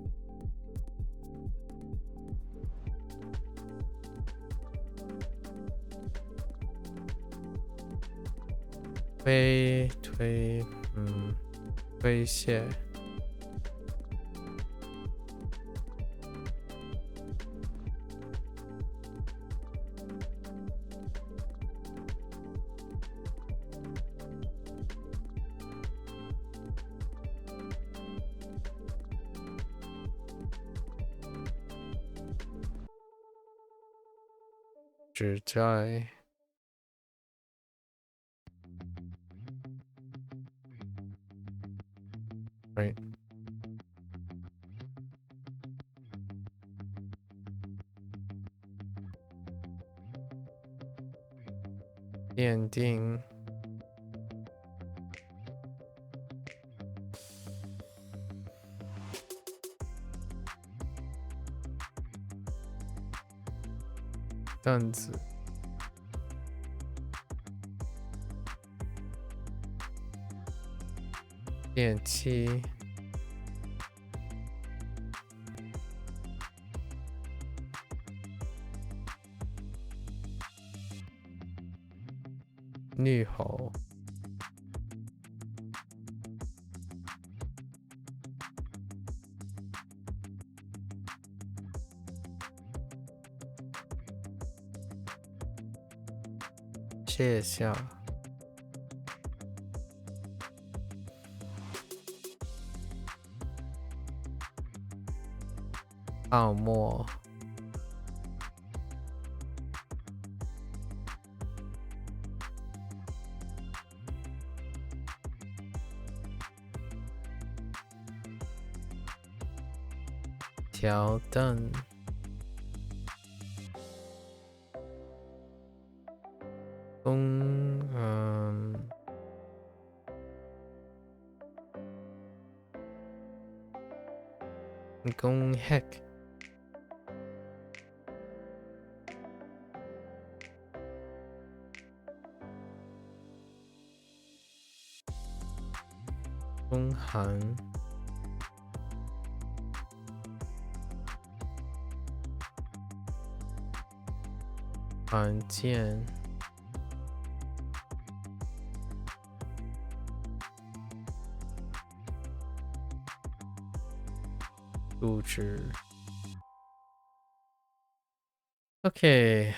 威胁。指摘。right? Ding. 担子，电器，女猴，谢笑。泡沫，条凳，公 heck。中韩，罕见，入职。Okay.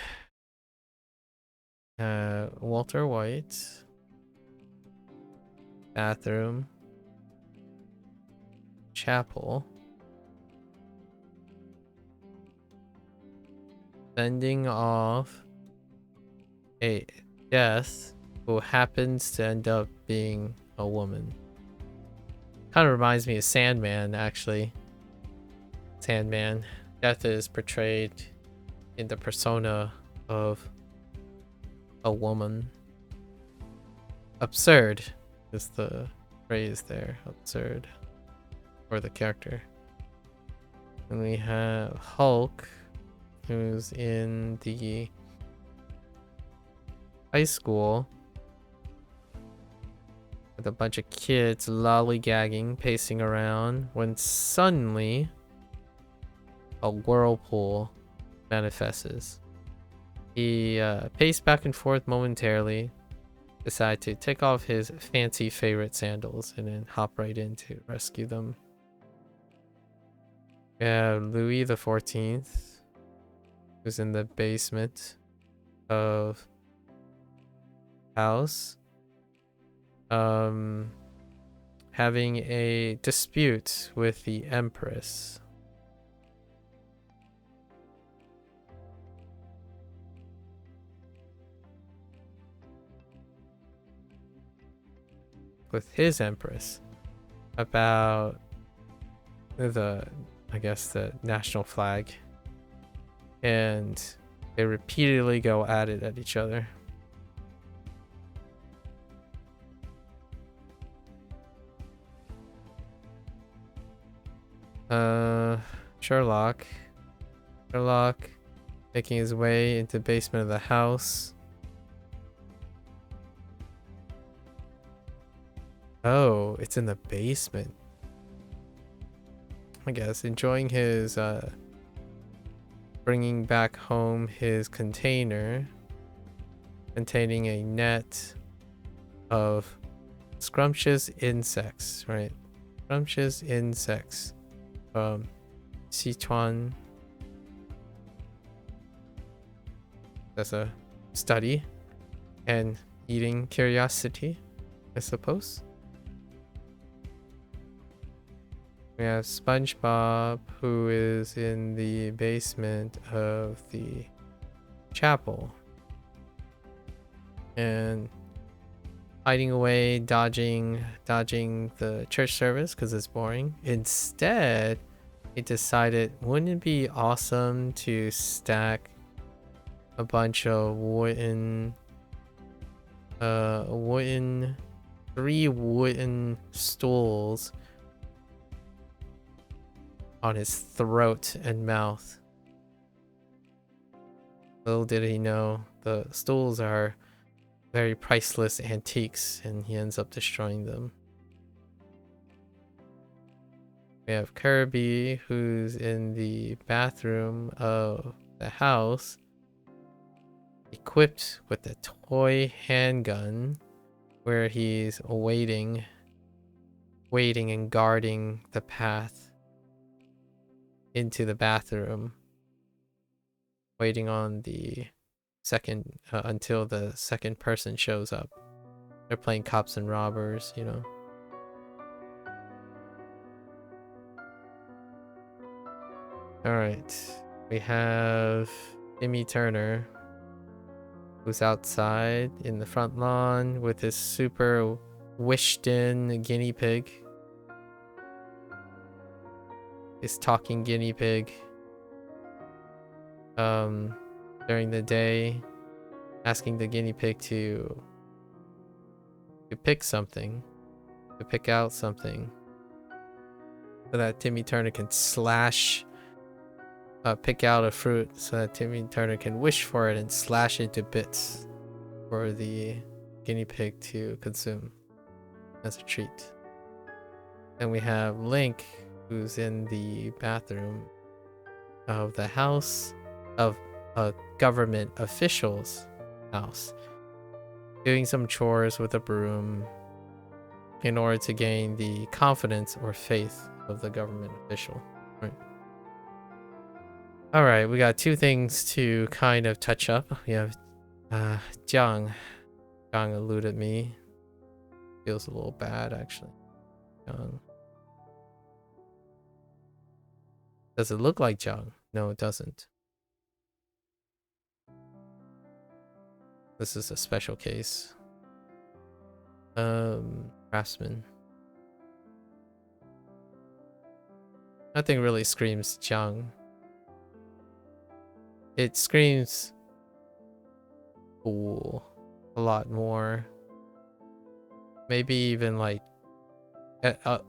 Walter White. Bathroom. Chapel. Sending off a death who happens to end up being a woman. Kind of reminds me of Sandman, actually. Sandman. Death is portrayed in the persona of a woman. Absurd is the phrase there. Absurd. Or the character. And we have Hulk, who's in the high school with a bunch of kids lollygagging, pacing around, when suddenly a whirlpool manifests. He paced back and forth momentarily, decided to take off his fancy favorite sandals, and then hop right in to rescue them. We have Louis the 14th, who's in the basement of house, having a dispute with the Empress. With his Empress about the national flag, and they repeatedly go at it at each other. Sherlock making his way into the basement of the house. Oh, it's in the basement. I guess enjoying his bringing back home his container containing a net of scrumptious insects, right? Scrumptious insects from Sichuan. That's a study and eating curiosity, I suppose. We have SpongeBob, who is in the basement of the chapel. And hiding away, dodging the church service because it's boring. Instead, he decided, wouldn't it be awesome to stack a bunch of three wooden stools on his throat and mouth. Little did he know, the stools are very priceless antiques, and he ends up destroying them. We have Kirby, who's in the bathroom of the house, equipped with a toy handgun, where he's waiting and guarding the path into the bathroom, waiting on the second until the second person shows up. They're playing cops and robbers, you know. All right, we have Timmy Turner, who's outside in the front lawn with his super wished-in guinea pig. His talking guinea pig. During the day, asking the guinea pig to pick something, to pick out something, so that Timmy Turner can pick out a fruit, so that Timmy Turner can wish for it and slash it to bits for the guinea pig to consume as a treat. Then we have Link, who's in the bathroom of the house of a government official's house, doing some chores with a broom in order to gain the confidence or faith of the government official. All right, we got two things to kind of touch up. We have Jiang. Jiang eluded me. Feels a little bad, actually. Jiang. Does it look like Jiang? No, it doesn't. This is a special case. Craftsman. Nothing really screams Jiang. It screams ooh a lot more. Maybe even like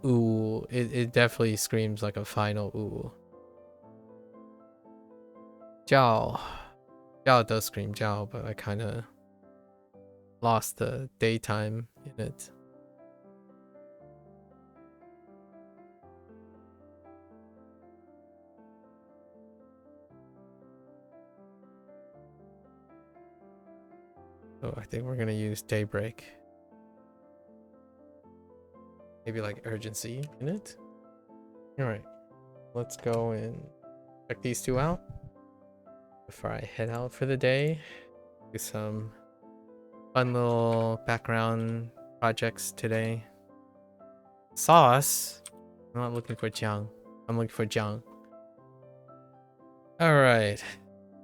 ooh. It definitely screams like a final ooh. Jiao. Jiao does scream Jiao, but I kind of lost the daytime in it. So I think we're gonna use Daybreak. Maybe like urgency in it. Alright. Let's go and check these two out before I head out for the day. Do some fun little background projects today. Sauce. I'm not looking for Jiang. I'm looking for Jiang. Alright.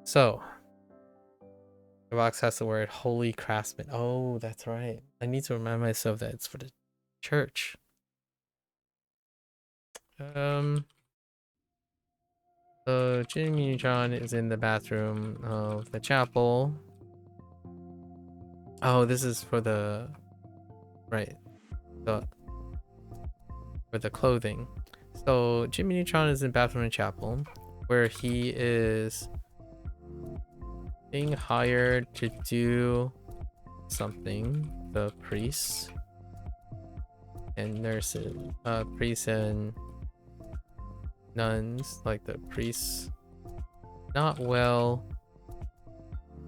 So the box has the word Holy Craftsman. Oh, that's right. I need to remind myself that it's for the church. So Jimmy Neutron is in the bathroom of the chapel. Oh, this is for the for the clothing. So Jimmy Neutron is in bathroom and chapel, where he is being hired to do something. The priests and nurses, priests and nuns, like the priests, not well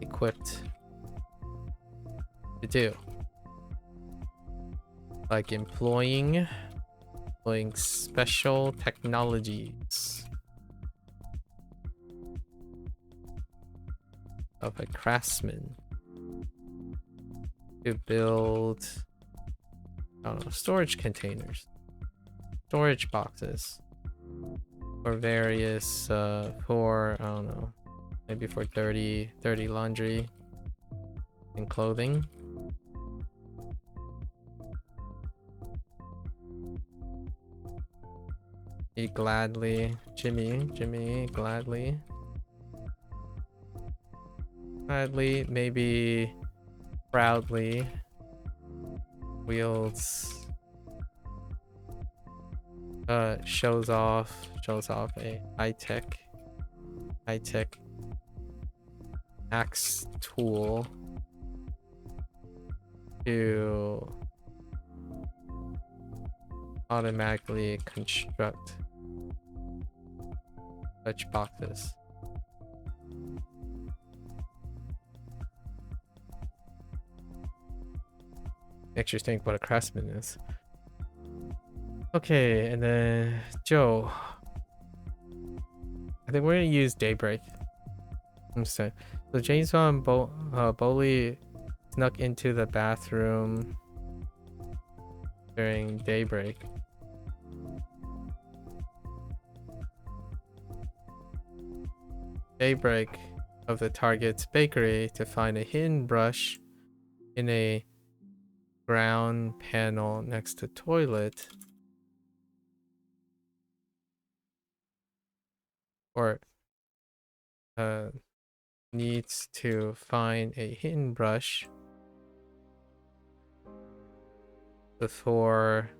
equipped to do, like employing special technologies of a craftsman to build, I don't know, storage containers, storage boxes for various for, I don't know, maybe for dirty laundry and clothing. Gladly. Jimmy, gladly. Gladly, maybe proudly wields, shows off a high-tech axe tool to automatically construct such boxes. Makes you think what a craftsman is. Okay, and then Joe. I think we're gonna use Daybreak instead. So Chainsaw and Bowley snuck into the bathroom during daybreak. Daybreak of the target's bakery to find a hidden brush in a ground panel next to toilet. Or needs to find a hidden brush before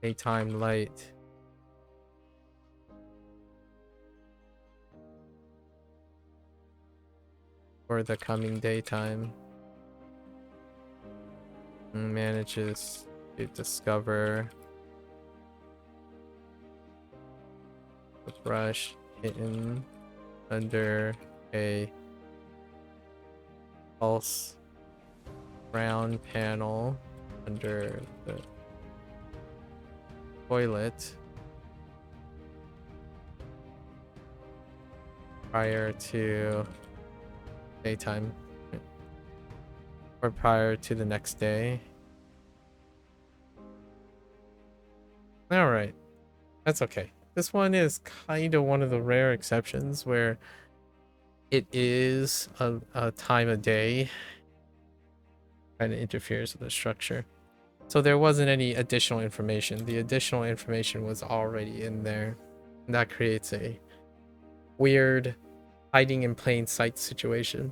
daytime light. For the coming daytime. Manages to discover the brush hidden under a false brown panel under the toilet prior to daytime, or prior to the next day. All right, that's okay. This one is kind of one of the rare exceptions where it is a time of day, kind of interferes with the structure. So there wasn't any additional information. The additional information was already in there. And that creates a weird hiding in plain sight situation.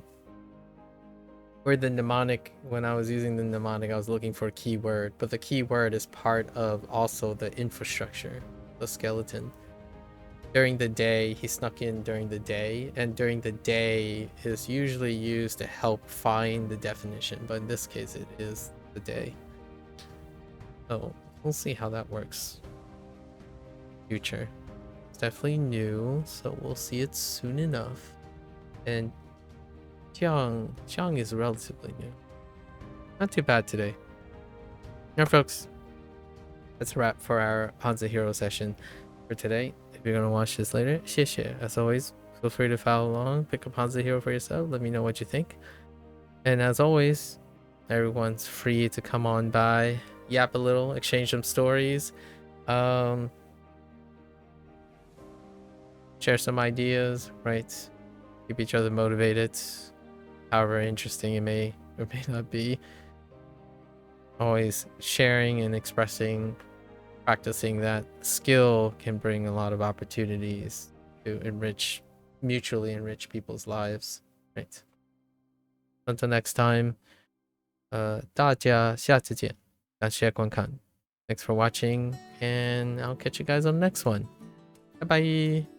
Where the mnemonic, when I was using the mnemonic, I was looking for a keyword, but the keyword is part of also the infrastructure, the skeleton. During the day, he snuck in during the day, and during the day is usually used to help find the definition, but in this case it is the day. So we'll see how that works. Future. It's definitely new, so we'll see it soon enough. And Xiang is relatively new. Not too bad today. Alright folks, that's a wrap for our HanziHero session for today. If you're gonna watch this later, 谢谢. As always, feel free to follow along, pick up HanziHero for yourself, let me know what you think. And as always, everyone's free to come on by, yap a little, exchange some stories, share some ideas, right? Keep each other motivated, however interesting it may or may not be. Always sharing and expressing, practicing that skill can bring a lot of opportunities to mutually enrich people's lives, right? Until next time, 大家下次见，感谢观看. Thanks for watching, and I'll catch you guys on the next one. Bye bye.